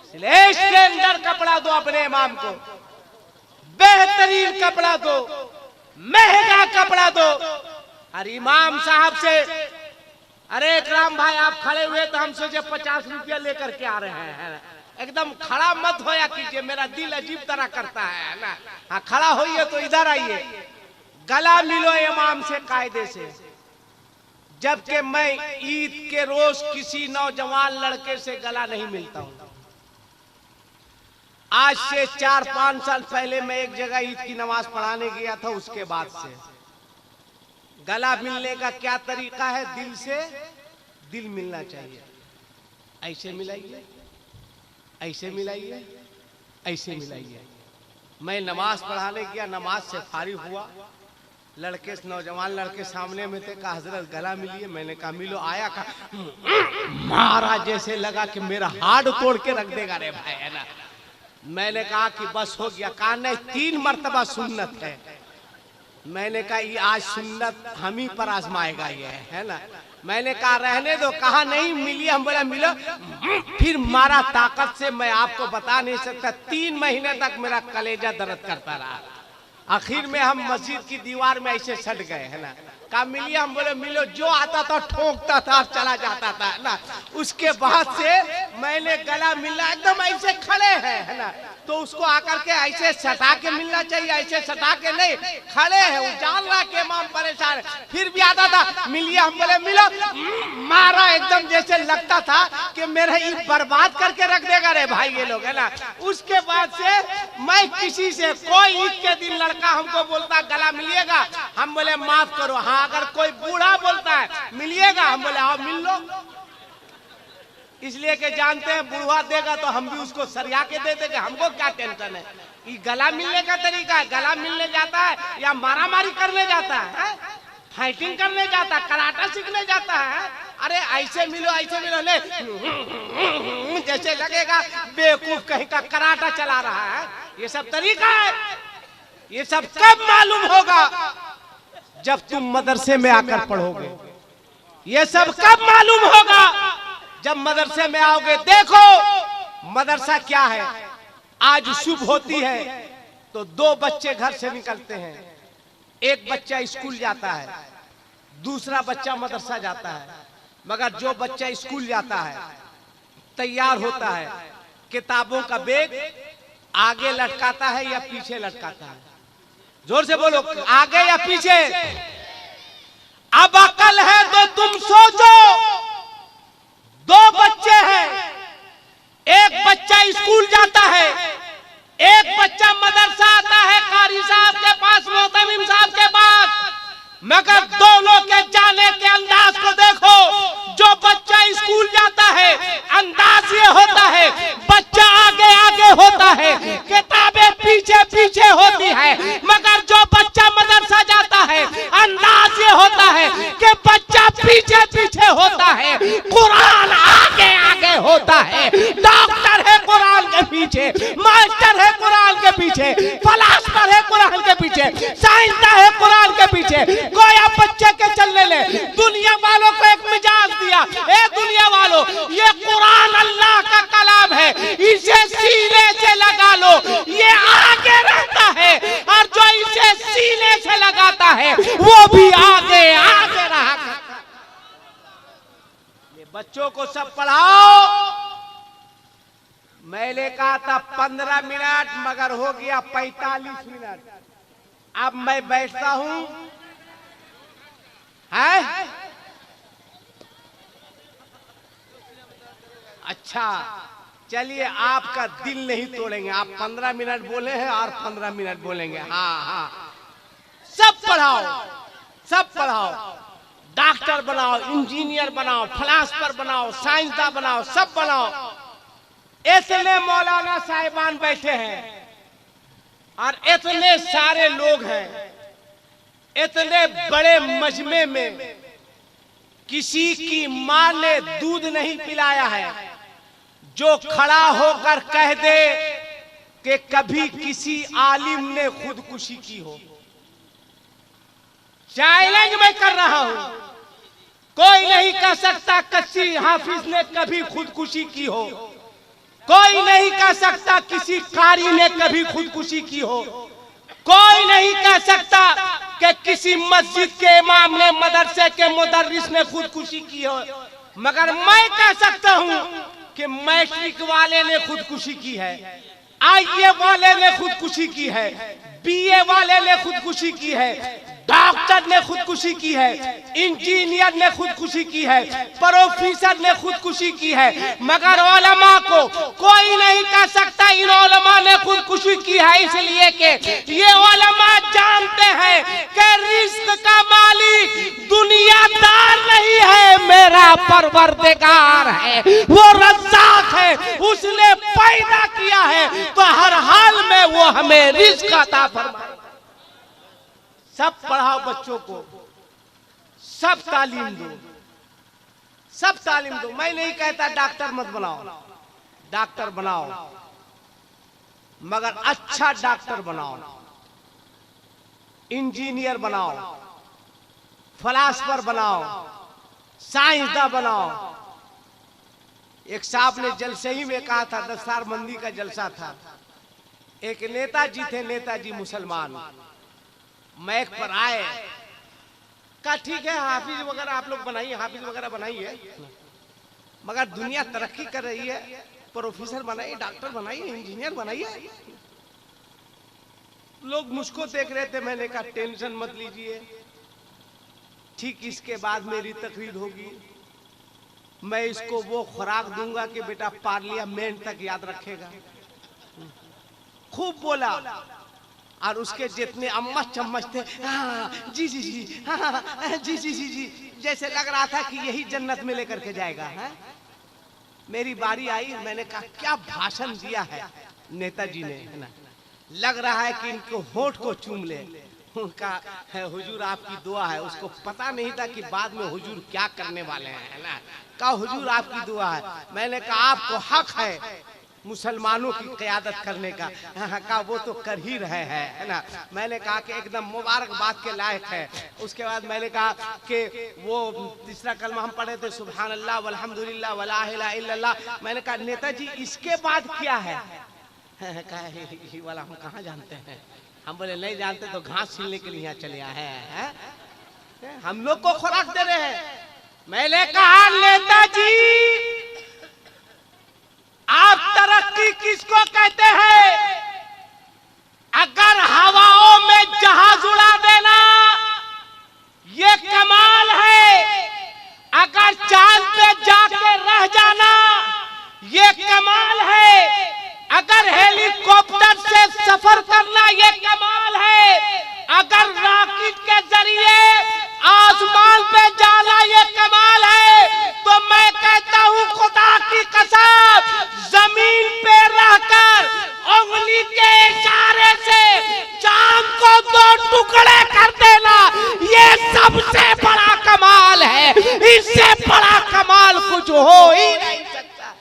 S2: इसलिए स्टैंडर्ड कपड़ा दो अपने इमाम को, बेहतरीन कपड़ा दो, महंगा कपड़ा दो। और इमाम साहब से, अरे इकराम भाई आप खड़े हुए तो हम सोचे 50 रुपया लेकर के आ रहे हैं, एकदम खड़ा मत होया कीजिए, मेरा दिल अजीब तरह करता है ना। हाँ खड़ा होइए तो इधर आइए, गला मिलो इमाम से कायदे से। जबकि मैं ईद के रोज किसी नौजवान लड़के से गला नहीं मिलता हूं। आज से 4-5 साल पहले मैं एक जगह ईद की नमाज पढ़ाने गया था, उसके बाद से गला मिलने का क्या तरीका है, दिल से दिल मिलना चाहिए। ऐसे मिलाइए, ऐसे मिलाइए, ऐसे मिलाइए। मैं नमाज पढ़ाने गया, नमाज से फारिग हुआ, लड़के नौजवान लड़के सामने में थे, कहा हजरत गला मिलिए। मैंने कहा मिलो। आया कहा मारा, जैसे लगा कि मेरा हार्ट तोड़ के रख देगा रे भाई, है ना। मैंने कहा कि बस हो गया। कहा नहीं 3 मर्तबा सुन्नत है। मैंने कहा ये आज सुन्नत हम ही पर आजमाएगा ये, है ना। मैंने कहा रहने दो। कहा नहीं मिलिए। हम बोला मिलो। फिर मारा ताकत से, मैं आपको बता नहीं सकता, 3 महीने तक मेरा कलेजा दर्द करता रहा। आखिर में हम मस्जिद की दीवार में ऐसे सट गए, है ना। कहा मिलिए। हम बोले मिलो। जो आता था ठोकता था और चला जाता था ना। उसके बाद से मैंने गला मिलना, एकदम ऐसे खड़े हैं, है ना, तो उसको आकर के ऐसे सटा के मिलना चाहिए, ऐसे सटा के नहीं, खड़े हैं। वो जान रहा कि इमाम परेशान है, फिर भी आता था मिलिए। हम बोले मिलो। मारा एकदम जैसे लगता था कि मेरा ईद बर्बाद करके रख देगा रे भाई ये लोग, है ना। उसके बाद से मैं किसी से, कोई ईद के दिन लड़का हमको बोलता गला मिलिएगा, हम बोले माफ करो। हाँ अगर कोई बूढ़ा बोलता है मिलिएगा, हम बोले आओ मिल लो। इसलिए कि जानते हैं बुढ़वा देगा तो हम भी उसको सरिया के दे देंगे, हमको क्या टेंशन है। ये गला मिलने का तरीका है। गला मिलने जाता है या मारामारी करने जाता है, फाइटिंग करने जाता है, कराटा सीखने जाता है। अरे ऐसे मिलो, ऐसे मिलो, ले जैसे लगेगा बेवकूफ कहीं का कराटा चला रहा है। ये सब तरीका है। ये सब कब मालूम होगा, जब तुम मदरसे में आकर पढ़ोगे। ये सब कब मालूम होगा, जब मदरसे में आओगे। देखो मदरसा क्या है। आज सुबह होती है तो 2 बच्चे घर से निकलते हैं, एक बच्चा स्कूल जाता है, दूसरा बच्चा मदरसा जाता है। मगर जो बच्चा स्कूल जाता है, तैयार होता है, किताबों का बैग आगे लटकाता है या पीछे लटकाता है? जोर से बोलो, आगे या पीछे? अब अकल है तो तुम सोचो। 2 बच्चे हैं, एक बच्चा स्कूल जाता है, एक बच्चा मदरसा आता है कारी साहब के पास, मोहतमिम साहब के पास। मगर दोनों के जाने के अंदाज को देखो। जो बच्चा स्कूल जाता है अंदाज ये होता है, बच्चा आगे आगे होता है, किताबें पीछे पीछे होती है। मगर जो बच्चा मदरसा जाता है अंदाज ये होता है कि बच्चा पीछे पीछे होता है, कुरान आगे आगे होता है। डॉक्टर है कुरान के पीछे, मास्टर है कुरान के पीछे, फिलोसोफर है कुरान के पीछे, साइंसदान है कुरान के पीछे। गोया बच्चे के चलने ले। दुनिया वालों को एक मिजाज दिया, ए दुनिया वालों, ये कुरान अल्लाह का कलाम है, इसे सीने से लगा लो, ये आगे रहता है। और जो इसे सीने से लगाता है वो भी आगे आगे रहा करता। ये बच्चों को सब पढ़ाओ। मैंने कहा था 15 मिनट, मगर हो गया 45 मिनट। अब मैं बैठता हूं, है? अच्छा चलिए, आपका दिल नहीं तोड़ेंगे। आप 15 मिनट बोले हैं और 15 मिनट बोलेंगे। हाँ हाँ, सब पढ़ाओ, सब पढ़ाओ। डॉक्टर बनाओ, इंजीनियर बनाओ, फिलासफर बनाओ, साइंसदान बनाओ, सब बनाओ। इतने मौलाना साहिबान बैठे हैं और इतने सारे लोग हैं, इतने बड़े मजमे में किसी की मां ने दूध नहीं पिलाया है जो खड़ा होकर कह दे कि कभी किसी आलिम ने खुदकुशी की हो। चैलेंज मैं कर रहा हूं, कोई नहीं कह सकता किसी हाफिज ने कभी खुदकुशी की हो, कोई नहीं कह सकता किसी कारी ने कभी खुदकुशी की हो, कोई नहीं कह सकता कि किसी मस्जिद के इमाम ने, मदरसे के मुदर्रिस ने खुदकुशी की हो। मगर मैं कह सकता हूं कि मैट्रिक वाले ने खुदकुशी की है, आईए वाले ने खुदकुशी की है, बीए वाले ने खुदकुशी की है, डॉक्टर ने खुदकुशी की है, इंजीनियर ने खुदकुशी की है, प्रोफेसर ने खुदकुशी की है। मगर उलमा को कोई नहीं कह सकता इन उलमा ने खुदकुशी की है, इसलिए कि ये उलमा जानते हैं कि रिस्क का मालिक दुनियादार नहीं है, मेरा परवरदिगार है, वो रज़्ज़ाक़ है, उसने पैदा किया है तो हर हाल में वो हमें रिस्क अता फरमाए। सब पढ़ाओ बच्चों को, सब तालीम दो, सब तालीम दो। मैं नहीं कहता डॉक्टर मत बनाओ, डॉक्टर बनाओ, मगर अच्छा डॉक्टर बनाओ, इंजीनियर बनाओ, फिलासफर बनाओ, साइंसदान बनाओ। एक साहब ने जलसे ही में कहा था, दस्तारबंदी का जलसा था, एक नेताजी थे, नेताजी मुसलमान, मैक पर आए, कहा ठीक है हाफिज वगैरह आप लोग बनाइए, हाफिज वगैरह बनाइए, मगर दुनिया तरक्की कर रही है, प्रोफेसर बनाइए, डॉक्टर बनाइए, इंजीनियर बनाइए। लोग मुझको देख रहे थे। मैंने कहा टेंशन मत लीजिए, ठीक इसके बाद मेरी तकरीर होगी, मैं इसको वो खुराक दूंगा कि बेटा पार्लियामेंट तक याद रखेगा। खूब बोला और उसके जितने अम्मा चम्मच थे, हाँ जी जी जी, हाँ जी जी जी जी, जैसे लग रहा था कि यही जन्नत में लेकर के जाएगा। है मेरी बारी आई, मैंने कहा क्या भाषण दिया है नेताजी ने, है ना, लग रहा है कि इनको होठ को चूम ले। उनका हुजूर आपकी दुआ है, उसको पता नहीं था कि बाद में हुजूर क्या करने वाले हैं, है ना। कहा हुजूर आपकी दुआ है। मैंने कहा आपको हक है मुसलमानों की क़यादत करने का। कहा वो तो कर ही रहे हैं, है ना। मैंने कहा कि एकदम मुबारकबाद के लायक है। उसके बाद मैंने कहा कि वो तीसरा कलमा हम पढ़े थे, सुभान अल्लाह वल्हम्दुलिल्लाह वला इलाहा इल्लल्लाह। मैंने कहा नेताजी इसके बाद क्या है? कहा ये वाला हम कहाँ जानते हैं। हम बोले नहीं जानते तो घास छीलने के लिए यहाँ चले आए हैं, हम लोग को खुराक दे रहे हैं। मैंने कहा नेताजी आप तरक्की किसको कहते हैं? अगर हवाओं में जहाज उड़ा देना ये कमाल है, अगर चांद पे जाके रह जाना ये कमाल है, अगर हेलीकॉप्टर से सफर करना ये कमाल है, अगर रॉकेट के जरिए आसमान पे जाना ये कमाल है। तो मैं कहता हूँ खुदा की कसम, जमीन पे रहकर उंगली के इशारे से चांद को दो टुकड़े कर देना ये सबसे बड़ा कमाल है। इससे बड़ा कमाल कुछ हो ही नहीं सकता।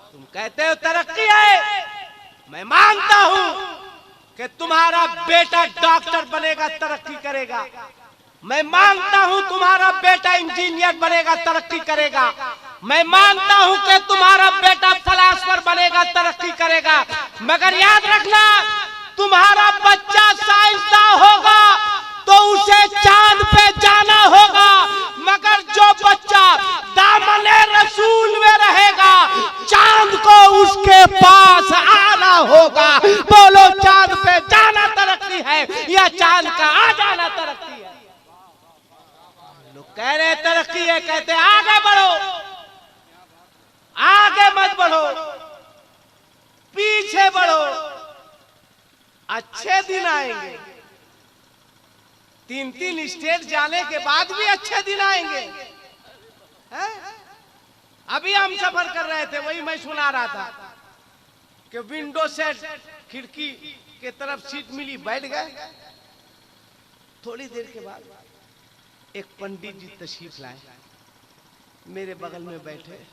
S2: तुम कहते हो तरक्की है, मैं मानता हूं कि तुम्हारा बेटा डॉक्टर बनेगा, तरक्की करेगा। मैं मानता हूं तुम्हारा बेटा इंजीनियर बनेगा, तरक्की करेगा। मैं मानता हूं कि तुम्हारा बेटा फिलासफर बनेगा, तरक्की करेगा। मगर याद रखना तुम्हारा बच्चा साइंसदान होगा तो उसे चांद पे जाना होगा, मगर जो बच्चा दामने रसूल में रहेगा चांद को उसके पास आना होगा। बोलो, चांद पे जाना तरक्की है या चांद का आ जाना तरक्की है? लोग कह रहे तरक्की है, कहते आगे बढ़ो, आगे मत बढ़ो, पीछे बढ़ो, अच्छे दिन आएंगे। 3-3 स्टेट जाने के बाद भी अच्छे दिन आएंगे। है? अभी हम सफर कर रहे थे, वही मैं सुना रहा था कि विंडो से खिड़की के तरफ सीट मिली, बैठ गए। थोड़ी देर के बाद एक पंडित जी तशरीफ लाए, मेरे बगल में बैठे।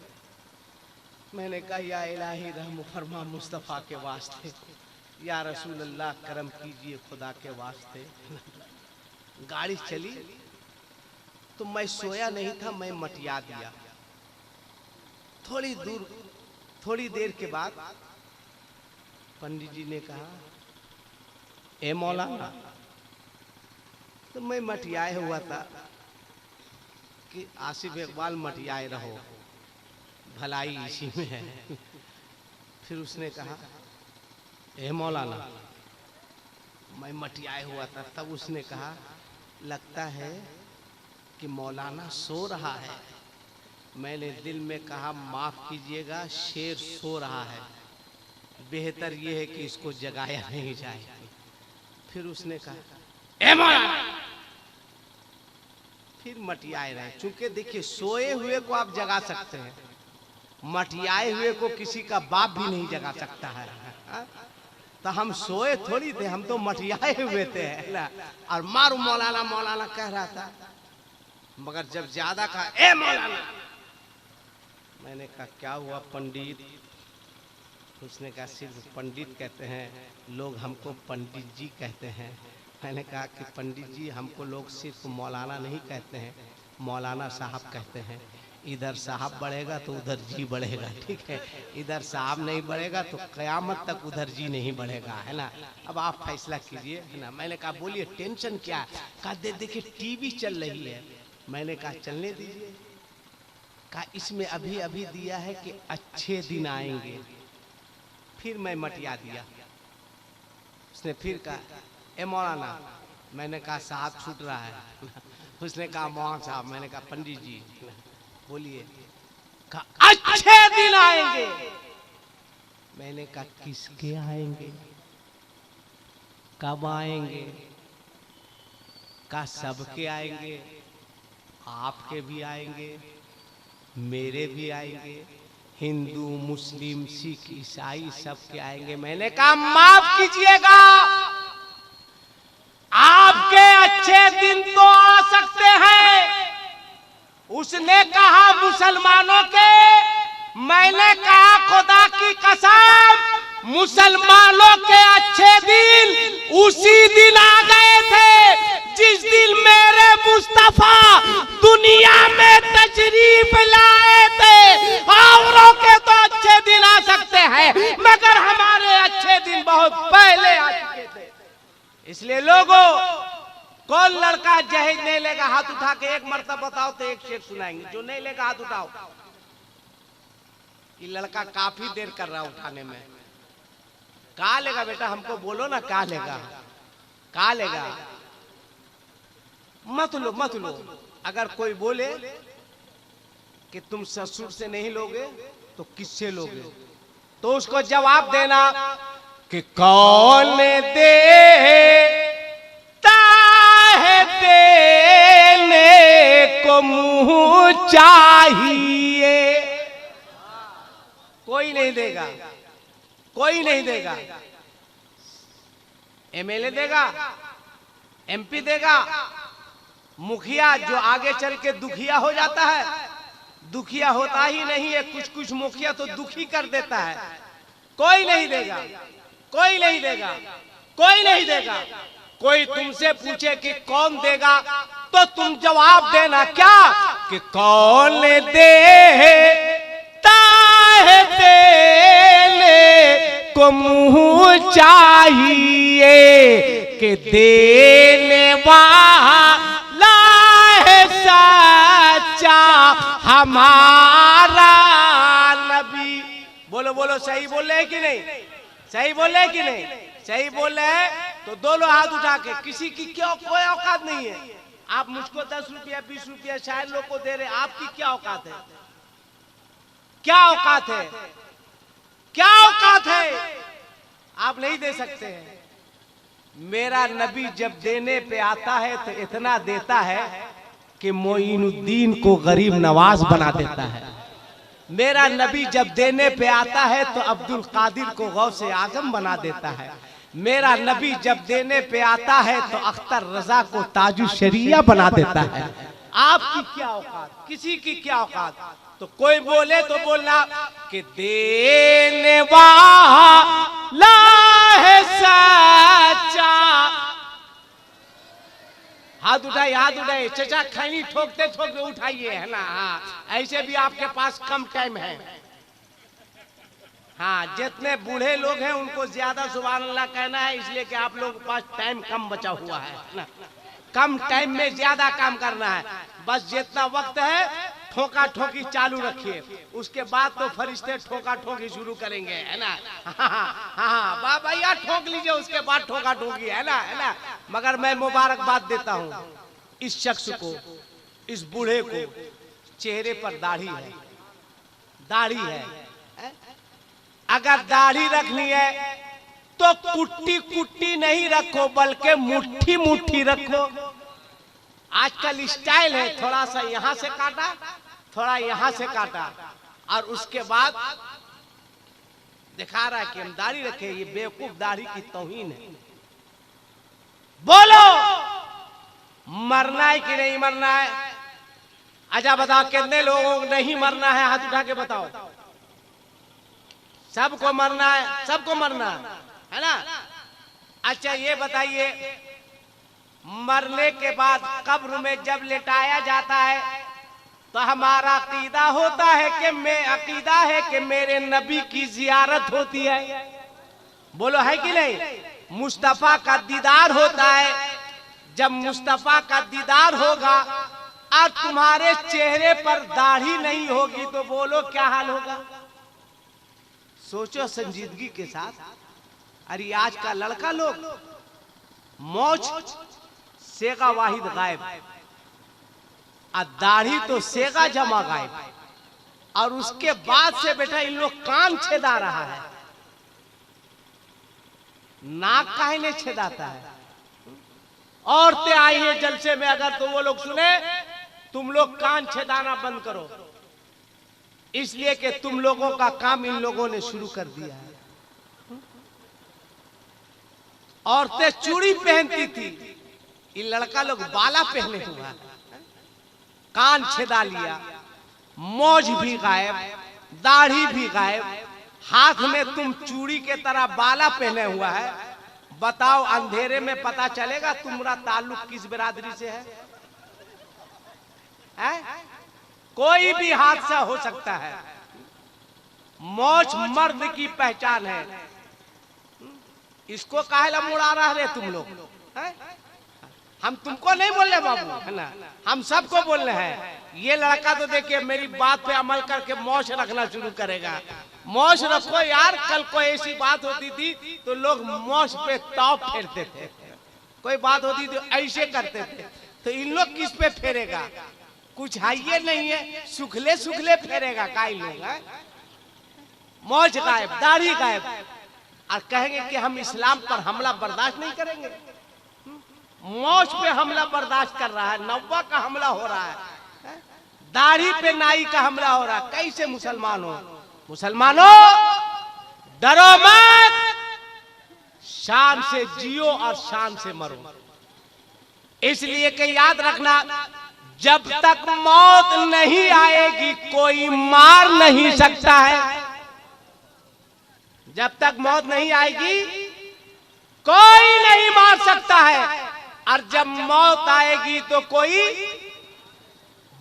S2: मैंने कहा, या इलाही रहम फरमा मुस्तफ़ा के वास्ते, या रसूल अल्लाह करम कीजिए खुदा के वास्ते। गाड़ी चली तो मैं सोया नहीं था, मैं मटिया दिया। थोड़ी देर के बाद पंडित जी ने कहा, ए मौलाना, तो मैं मटियाए हुआ था कि आसिफ इकबाल मटियाए रहो, भलाई इसी में है। फिर उसने कहा, ए मौलाना, मैं मटियाए हुआ था। तब उसने कहा, लगता है कि मौलाना सो रहा है। मैंने दिल में कहा, माफ कीजिएगा, शेर सो रहा है, बेहतर यह है कि इसको जगाया नहीं जाए। फिर उसने कहा, ए मौलाना, फिर मटियाए रहे। चूंकि देखिए, सोए हुए को आप जगा सकते हैं, मटियाए हुए को किसी का बाप भी नहीं जगा सकता है। तो हम सोए थोड़ी थे, हम तो मटियाए हुए थे ना। और मारू मौलाना मौलाना कह रहा था, मगर जब ज्यादा कहा, ए मौलाना, मैंने कहा, क्या हुआ पंडित? उसने कहा, सिर्फ पंडित कहते हैं लोग, हमको पंडित जी कहते हैं। मैंने कहा कि पंडित जी, हमको लोग सिर्फ मौलाना नहीं कहते हैं, मौलाना साहब कहते हैं। इधर साहब बढ़ेगा तो उधर जी बढ़ेगा, ठीक है? इधर साहब नहीं बढ़ेगा तो कयामत तक उधर जी नहीं बढ़ेगा, है ना? अब आप फैसला कीजिए, है ना? मैंने कहा, बोलिए टेंशन क्या है? कहा, देखिए टीवी चल रही है। मैंने कहा, चलने दीजिए। कहा, इसमें अभी अभी दिया है कि अच्छे दिन आएंगे। फिर मैं मटिया दिया। उसने फिर कहा, ए मौलाना। मैंने कहा, साहब छूट रहा है। उसने कहा, मौलाना साहब। मैंने कहा, पंडित जी बोलिए। कहा, अच्छे दिन आएंगे। मैंने कहा, किसके आएंगे, कब आएंगे? कहा, सबके आएंगे, आपके भी आएंगे, मेरे भी आएंगे, हिंदू मुस्लिम सिख ईसाई सबके आएंगे। मैंने कहा, माफ कीजिएगा, आपके अच्छे दिन तो आ सकते हैं। उसने कहा मुसलमानों के, मैंने कहा खुदा की कसम, मुसलमानों के अच्छे दिन उसी दिन आ गए थे जिस दिन मेरे मुस्तफा दुनिया में तशरीफ लाए थे। औरों के तो अच्छे दिन आ सकते हैं, मगर हमारे अच्छे दिन बहुत पहले आ चुके थे। इसलिए लोगों, कौन लड़का जहेज नहीं लेगा? हाथ उठा के एक मरतबा बताओ तो एक शेर सुनाएंगे। जो नहीं लेगा हाथ उठाओ। ये लड़का काफी देर कर रहा उठाने में। कहा लेगा बेटा, हमको बोलो ना, कहा लेगा, कहा लेगा? मत लो, मत लो। अगर कोई बोले कि तुम ससुर से नहीं लोगे तो किससे लोगे, तो उसको जवाब देना कि कौन देता है देने को मुंह चाहिए। कोई नहीं देगा, कोई नहीं देगा। एमएलए देगा, एमपी देगा, मुखिया जो आगे चल के दुखिया हो जाता है, दुखिया होता ही नहीं है, कुछ कुछ मुखिया तो दुखी कर देता है। कोई नहीं देगा, कोई नहीं देगा, कोई नहीं देगा। कोई तुमसे पूछे कि कौन देगा, तो तुम जवाब देना क्या कि कौन देता है देने को मुंह चाहिए कि देने वाला है सच्चा हमारा नबी। बोलो बोलो, सही बोले कि नहीं? सही बोले कि नहीं? सही बोले तो दोनों हाथ उठा के। किसी की क्यों कोई औकात नहीं है। आप मुझको 10 रुपया 20 रुपया शायर लोग को दे रहे, आपकी क्या औकात है? क्या औकात है? क्या औकात है? आप नहीं दे सकते हैं। मेरा नबी जब देने पे आता है तो इतना देता है कि मोइनुद्दीन को गरीब नवाज बना देता है। मेरा नबी जब देने पे आता है तो अब्दुल कादिर को गौसे आजम बना देता है। मेरा नबी जब देने पे आता है तो अख्तर रजा को ताजु शरिया बना देता है। आपकी क्या औकात? किसी की क्या औकात? तो कोई बोले तो बोलना कि देने वाला है सच्चा। हाथ उठाइए, हाथ उठाइए। चचा खैनी ठोकते ठोकते उठाइए, है ना? हाँ, ऐसे भी आपके पास कम टाइम है। हाँ, जितने बूढ़े लोग हैं उनको ज्यादा सुभान अल्लाह कहना है, इसलिए कि आप लोगों के पास टाइम कम बचा हुआ है ना। कम टाइम में ज्यादा काम करना है। बस जितना वक्त है ठोका ठोकी चालू रखिए, उसके बाद तो फरिश्ते ठोका ठोकी शुरू करेंगे, है ना? हाँ भैया ठोक लीजिए, उसके बाद ठोका ठोकी, है ना? है ना? मगर मैं मुबारकबाद देता हूँ इस शख्स को, इस बूढ़े को। चेहरे पर दाढ़ी है, दाढ़ी है। अगर दाढ़ी रखनी है तो कुट्टी कुट्टी नहीं रखो, बल्कि मुट्ठी मुट्ठी रखो। आजकल स्टाइल है, थोड़ा सा यहां से काटा, थोड़ा यहां से काटा, और उसके बाद दिखा रहा है कि हम दाढ़ी रखे। ये बेवकूफ दाढ़ी की तौहीन है। बोलो, मरना है कि नहीं मरना है? अच्छा बताओ, कितने लोगों को नहीं मरना है? हाथ उठा के बताओ। सबको मरना है, सबको मरना है ना? अच्छा ये बताइए, मरने के बाद कब्र में जब लेटाया जाता है तो हमारा अकीदा होता है कि मेरे नबी की जियारत होती है। बोलो है कि नहीं? मुस्तफा का दीदार होता है। जब मुस्तफा का दीदार होगा और तुम्हारे चेहरे पर दाढ़ी नहीं होगी तो बोलो क्या हाल होगा? सोचो संजीदगी के साथ। अरे आज का लड़का लोग मौज सेगा वाहिद गायब, और दाढ़ी तो सेगा जमा गायब, और उसके बाद से बेटा इन लोग कान छेदा रहा है। नाक काहे नहीं छेदाता है? औरतें आई है जलसे में, अगर तो वो लोग सुने तुम लोग कान छेदाना बंद करो, इसलिए कि तुम लोगों का काम इन लोगों ने शुरू कर दिया है। औरतें चूड़ी पहनती थी, ये लड़का लोग बाला पहने हुआ है। कान छेदा लिया, मौज भी गायब, दाढ़ी भी गायब, हाथ में तुम चूड़ी के तरह बाला पहने हुआ है। बताओ अंधेरे में पता चलेगा तुम्हारा ताल्लुक किस बिरादरी से है? कोई भी हादसा हो सकता है। मौज मर्द की पहचान है। इसको काहे मुड़ा रहे तुम लोग? हम तुमको नहीं बोल रहे बाबू, है ना? हम सबको बोल रहे हैं। ये लड़का तो देखिए मेरी बात पे अमल करके मौज रखना शुरू करेगा। मौज रखो यार। कल कोई ऐसी बात होती थी तो लोग मौज पे ताव फेरते थे, कोई बात होती तो ऐसे करते थे। तो इन लोग किस पे फेरेगा? कुछ हाइये नहीं है, सुखले सुखले फेरेगा काई लोग। मौज गायब, दाढ़ी गायब, और कहेंगे कि हम इस्लाम पर हमला बर्दाश्त नहीं करेंगे। मौज पे हमला बर्दाश्त कर रहा है, नव्वा का हमला हो रहा है, दाढ़ी पे नाई का हमला हो रहा है। कैसे मुसलमान हो? मुसलमानों डरो मत, शान से जियो और शान से मरो। इसलिए कि याद रखना, जब तक मौत नहीं आएगी कोई मार नहीं सकता है। जब तक मौत नहीं आएगी कोई नहीं मार सकता है, और जब मौत आएगी तो कोई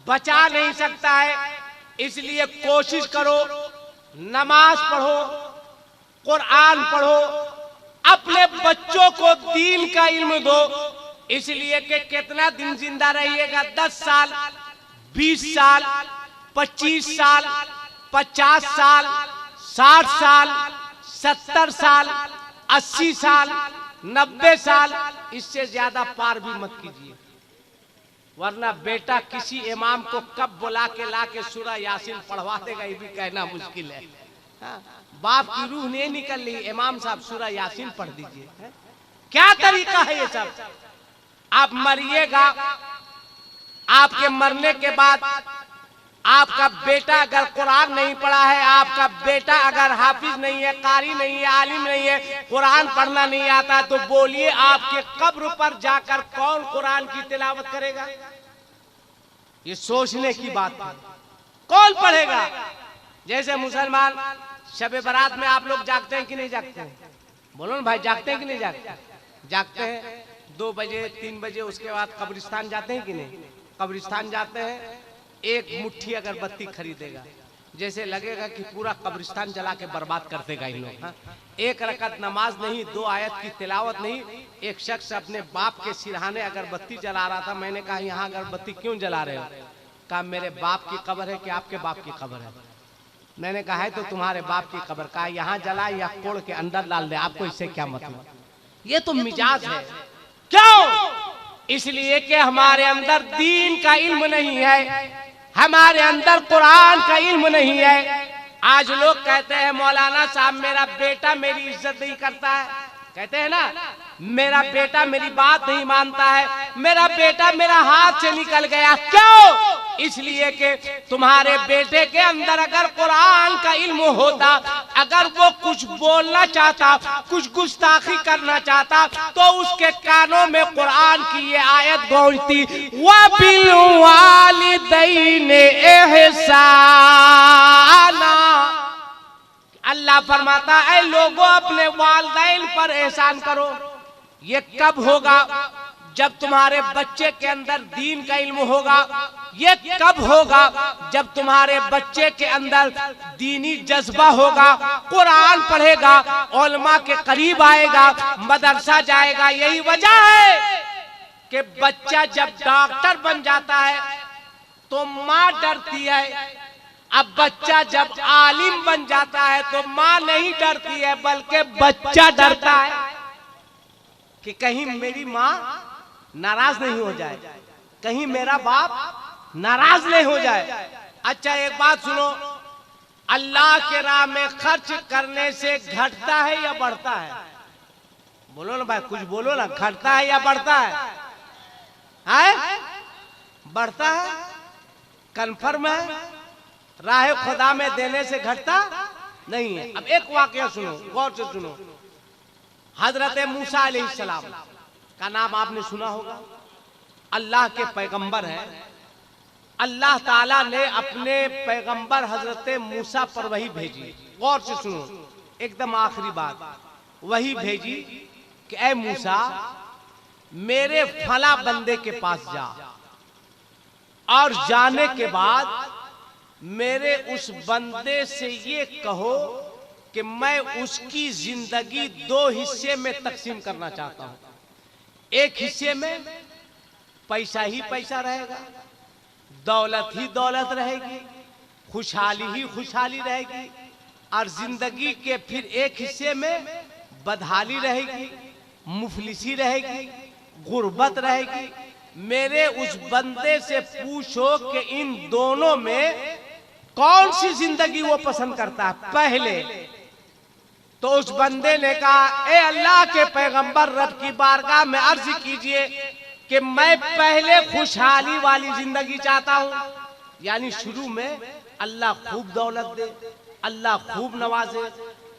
S2: बचा नहीं सकता है। इसलिए कोशिश करो, नमाज पढ़ो, कुरान पढ़ो, अपने बच्चों को दीन का इल्म दो, इसलिए कि कितना दिन जिंदा रहिएगा, 10 साल, 20 साल, 25 साल, 50 साल, 60 साल, 70 साल, 80 साल, 90 साल, इससे ज्यादा पार भी मत कीजिए, वरना बेटा किसी इमाम को कब बुला के ला के सूरह यासीन पढ़वा देगा ये भी कहना मुश्किल है। हाँ? बाप की रूह नहीं निकल रही, इमाम साहब सूरह यासीन पढ़ दीजिए, क्या तरीका है ये सब? आप मरिएगा, आपके मरने के बाद आपका बेटा अगर कुरान नहीं पढ़ा है, आपका बेटा अगर हाफिज नहीं है, कारी नहीं है, आलिम नहीं है, कुरान पढ़ना नहीं आता, तो बोलिए आपके कब्र पर जाकर कौन कुरान की तिलावत करेगा? ये सोचने की बात है, कौन पढ़ेगा? जैसे मुसलमान शब बारात में आप लोग जागते हैं कि नहीं जागते हैं? बोलो ना भाई, जागते हैं कि नहीं जागते? जागते हैं 2 बजे 3 बजे, उसके बाद कब्रिस्तान जाते हैं कि नहीं? कब्रिस्तान जाते हैं, एक मुट्ठी अगरबत्ती खरीदेगा, जैसे लगेगा कि पूरा कब्रिस्तान जला के बर्बाद कर देगा इन लोग। हाँ? एक रकत नमाज नहीं, 2 आयत की तिलावत नहीं। एक शख्स अपने बाप के सिरहाने अगरबत्ती जला रहा था, मैंने कहा यहाँ अगरबत्ती क्यों जला रहे हो? कहा मेरे बाप की कब्र है कि आपके बाप की कब्र है? मैंने कहा है तो तुम्हारे बाप की कब्र। कहा यहाँ जला या कोड़ के अंदर डाल दे, आपको इससे क्या मतलब? ये तो मिजाज है। क्यों? इसलिए कि हमारे अंदर दीन का इल्म नहीं है, हमारे अंदर कुरान का इल्म नहीं है। आज लोग कहते हैं मौलाना साहब मेरा बेटा मेरी इज्जत नहीं करता है, कहते हैं ना मेरा बेटा मेरी बात नहीं मानता है, मेरा बेटा मेरा हाथ से निकल गया। क्यों? इसलिए कि तुम्हारे बेटे के अंदर अगर कुरान का इल्म होता, अगर वो कुछ बोलना चाहता, कुछ गुस्ताखी करना चाहता, तो उसके कानों में कुरान की ये आयत गूंजती, वबिल वालिदैन एहसाना। अल्लाह फरमाता है लोगों अपने वालिदैन पर एहसान करो। ये कब होगा? जब तुम्हारे बच्चे के अंदर दीन का इल्म होगा। ये कब होगा? जब तुम्हारे बच्चे के अंदर दीनी जज्बा होगा, कुरान पढ़ेगा, उलमा के करीब आएगा, मदरसा जाएगा। यही वजह है कि बच्चा जब डॉक्टर बन जाता है तो माँ डरती है, अब बच्चा जब आलिम बन जाता है तो माँ नहीं डरती है, बल्कि बच्चा डरता है कि कहीं मेरी माँ नाराज नहीं हो जाए, कहीं मेरा बाप नाराज नहीं हो जाए। अच्छा एक बात सुनो, अल्लाह के राह में खर्च करने से घटता है या बढ़ता है? बोलो ना भाई, कुछ बोलो ना, घटता है या बढ़ता है? बढ़ता है, कन्फर्म है। राह खुदा में देने से घटता नहीं है। अब एक वाकया सुनो, गौर से सुनो। हजरत मूसा अलैहिस्सलाम का नाम आपने सुना होगा, अल्लाह के पैगंबर हैं। अल्लाह ताला ने अपने पैगंबर हजरत मूसा पर वही भेजी। गौर से सुनो, एकदम आखिरी बात, वही भेजी कि ऐ मूसा मेरे फला बंदे के पास जा, और जाने के बाद मेरे उस बंदे से ये कहो कि मैं उसकी जिंदगी 2 हिस्से में तकसीम करना चाहता हूं। एक हिस्से में पैसा ही पैसा रहेगा, दौलत ही दौलत रहेगी, खुशहाली ही खुशहाली रहेगी, और जिंदगी के फिर एक हिस्से में बदहाली रहेगी, मुफलिसी रहेगी, गुर्बत रहेगी। मेरे उस बंदे से पूछो कि इन दोनों में कौन सी जिंदगी वो पसंद करता है पहले। तो उस बंदे ने कहा ए अल्लाह के पैगंबर, रब की बारगाह में अर्ज कीजिए कि मैं पहले खुशहाली वाली जिंदगी चाहता हूं, यानी शुरू में अल्लाह खूब दौलत दे, अल्लाह खूब नवाजे,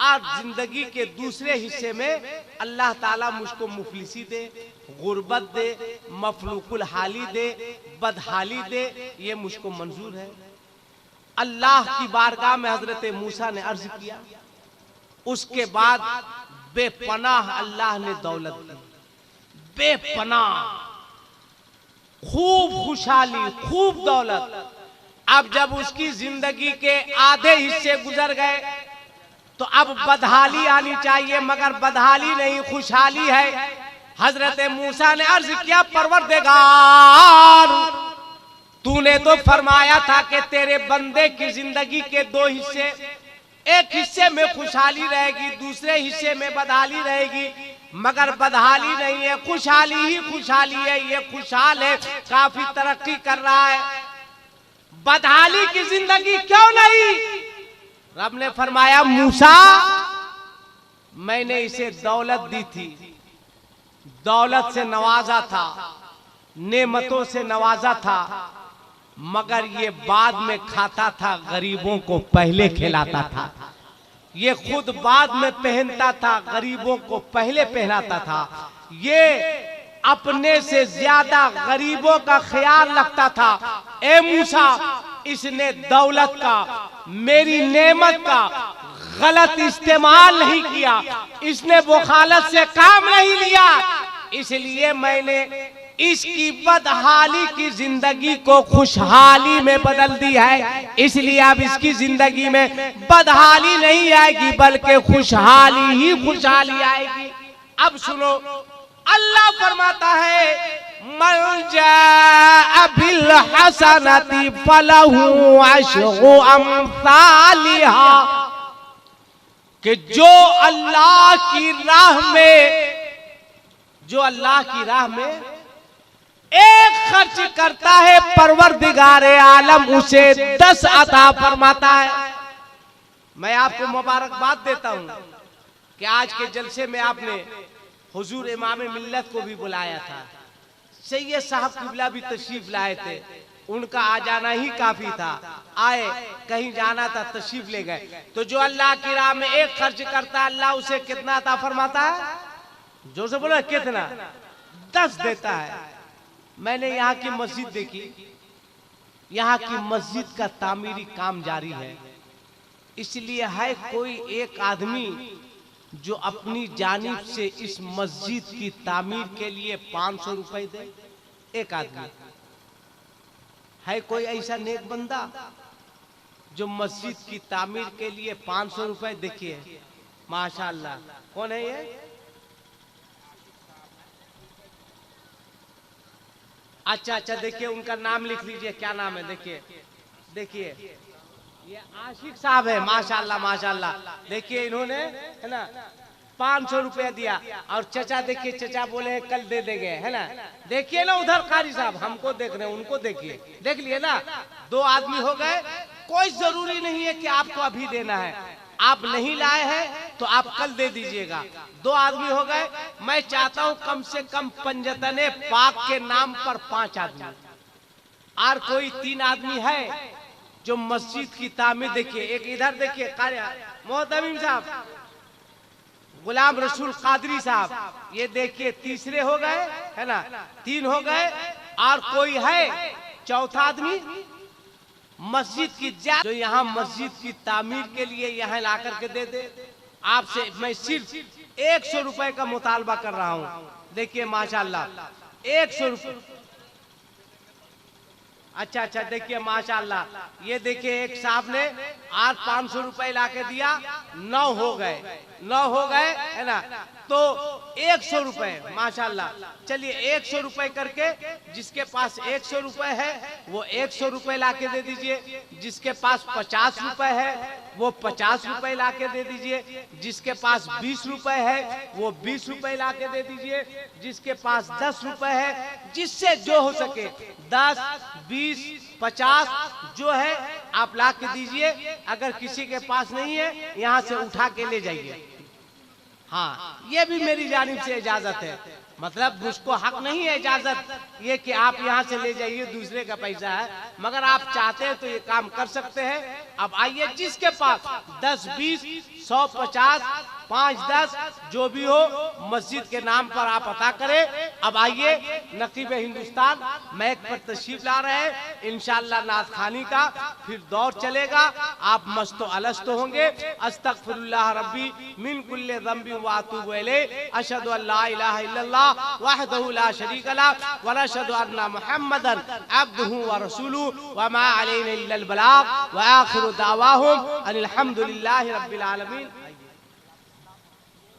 S2: और जिंदगी के दूसरे हिस्से में अल्लाह ताला मुझको मुफलिसी दे, गुर्बत दे, मफलूकुल हाली दे, बदहाली दे, ये मुझको मंजूर है। अल्लाह की बारगाह में हजरत मूसा ने अर्ज किया। उसके बाद बेपनाह अल्लाह ने दौलत दी, बेपनाह, खूब खुशहाली, खूब दौलत। अब जब उसकी जिंदगी के आधे हिस्से गुजर गए तो अब बदहाली आनी चाहिए, मगर बदहाली नहीं, खुशहाली है। हजरत मूसा ने अर्ज किया, परवरदिगार तूने तो फरमाया था कि तेरे बंदे की जिंदगी के दो हिस्से, एक हिस्से में खुशहाली रहेगी, दूसरे हिस्से में बदहाली रहेगी, मगर बदहाली नहीं है, खुशहाली ही खुशहाली है। ये खुशहाल है, काफी तरक्की कर रहा है, बदहाली की जिंदगी क्यों नहीं? रब ने फरमाया, मूसा मैंने इसे दौलत दी थी, दौलत से नवाजा था, नेमतों से नवाजा था, मगर ये बाद में खाता था, गरीबों को पहले खिलाता था। ये खुद बाद में पहनता था, गरीबों को पहले पहनाता था। ये अपने से ज्यादा गरीबों का ख्याल रखता था। ए मूसा, इसने दौलत का, मेरी नेमत का गलत इस्तेमाल नहीं किया, इसने वखालत से काम नहीं लिया, इसलिए मैंने इसकी बदहाली की जिंदगी को खुशहाली में बदल दी है। इसलिए अब इसकी जिंदगी में बदहाली नहीं आएगी, बल्कि खुशहाली ही खुशहाली आएगी। अब सुनो, अल्लाह फरमाता है, मन जाअ बिल हसनति फलहु अशरु अम्सालिहा, कि जो अल्लाह की राह में, जो अल्लाह की राह में एक खर्च करता है, परवरदिगारे आलम उसे 10 अता फरमाता है। मैं आपको मुबारकबाद देता हूं कि आज के जलसे में आपने हुजूर इमाम मिल्लत को भी बुलाया था, सैयद साहब किबला भी तशरीफ लाए थे, उनका आ जाना ही काफी था, आए, कहीं जाना था, तशरीफ ले गए। तो जो अल्लाह की राह में एक खर्च करता है, अल्लाह उसे कितना अता फरमाता है? जो से बोला कितना? 10 देता है। मैंने यहाँ की मस्जिद देखी, यहाँ की मस्जिद का तामीरी काम जारी है, इसलिए है कोई एक आदमी जो अपनी जानिब से इस मस्जिद की तामीर के लिए 500 रुपए दे? एक आदमी है कोई ऐसा नेक बंदा जो मस्जिद की तामीर के लिए 500 रुपए? देखिए माशाअल्लाह, कौन है ये? अच्छा अच्छा, देखिए उनका नाम लिख लीजिए, क्या नाम है? देखिए देखिए, ये आशिक साहब है, माशाल्लाह माशाल्लाह। देखिए इन्होंने, है ना, 500 रुपया दिया। और चचा देखिए, चचा बोले कल दे देंगे, है ना। देखिए ना उधर कारी साहब हमको देख रहे हैं, उनको देखिए, देख लिए ना, 2 आदमी हो गए। कोई जरूरी नहीं है कि आपको अभी देना है, आप नहीं लाए हैं तो आप कल दे दीजिएगा। 2 आदमी हो गए। मैं चाहता हूं कम से कम पंजतने पाक के नाम पर 5 आदमी, और कोई 3 आदमी है जो मस्जिद की तामीर। देखिए एक इधर देखिए, मोहतमीम साहब, गुलाम रसूल कादरी साहब, ये देखिए तीसरे हो गए, है ना, 3 हो गए। और कोई है चौथा आदमी मस्जिद की, जो यहाँ मस्जिद की तामीर के लिए यहाँ ला करके दे दे। आपसे मैं सिर्फ 100 रुपए का मुतालबा कर रहा हूँ। देखिए माशाल्लाह, 100 रुपए। अच्छा अच्छा, देखिए माशाल्लाह, ये देखिए एक साहब ने आज 500 रुपए ला के दिया, 9 हो गए, 9 हो गए, है ना। तो 100 रुपए माशाल्लाह। चलिए 100 रुपए करके, जिसके पास 100 रुपए है वो 100 रुपए ला के दे दीजिए, जिसके पास 50 रुपए है वो 50 रुपए ला के दे दीजिए, जिसके पास 20 रुपए है वो 20 रुपए ला के दे दीजिए, जिसके पास 10 रुपए है, जिससे जो हो सके 10, 20, 50 जो है आप ला के दीजिए। अगर किसी के पास नहीं है, यहाँ से उठा के ले जाइए। हाँ, ये भी मेरी जानिब से इजाजत है, मतलब मुझको हक नहीं है इजाजत ये कि आप यहाँ से ले जाइए, दूसरे का पैसा है, मगर आप चाहते हैं तो ये काम कर सकते हैं। अब आइए, जिसके पास 10, 20, 100, 50, 5, 10 जो भी हो, मस्जिद के नाम पर आप अता करें। अब आइए, नकीब हिंदुस्तान महक पर तशरीफ ला रहे हैं, इंशाअल्लाह नात खानी का फिर दौर चलेगा। आप मस्तो अलस्तो होंगे। अस्तगफिरुल्लाह रब्बी मिन कुल्ले ज़ंबि व अतूबु इलैह, अशहदु अल्ला इलाहा इल्लल्लाह वहदहु ला शरीका लह व अशहदु अन्ना मुहम्मदन अब्दुहु व रसूलुहु व मा अलैना इल्लल बलाग व आखिरु दावाहुम अनिल हम्दुलिल्लाहि रब्बिल आलमीन।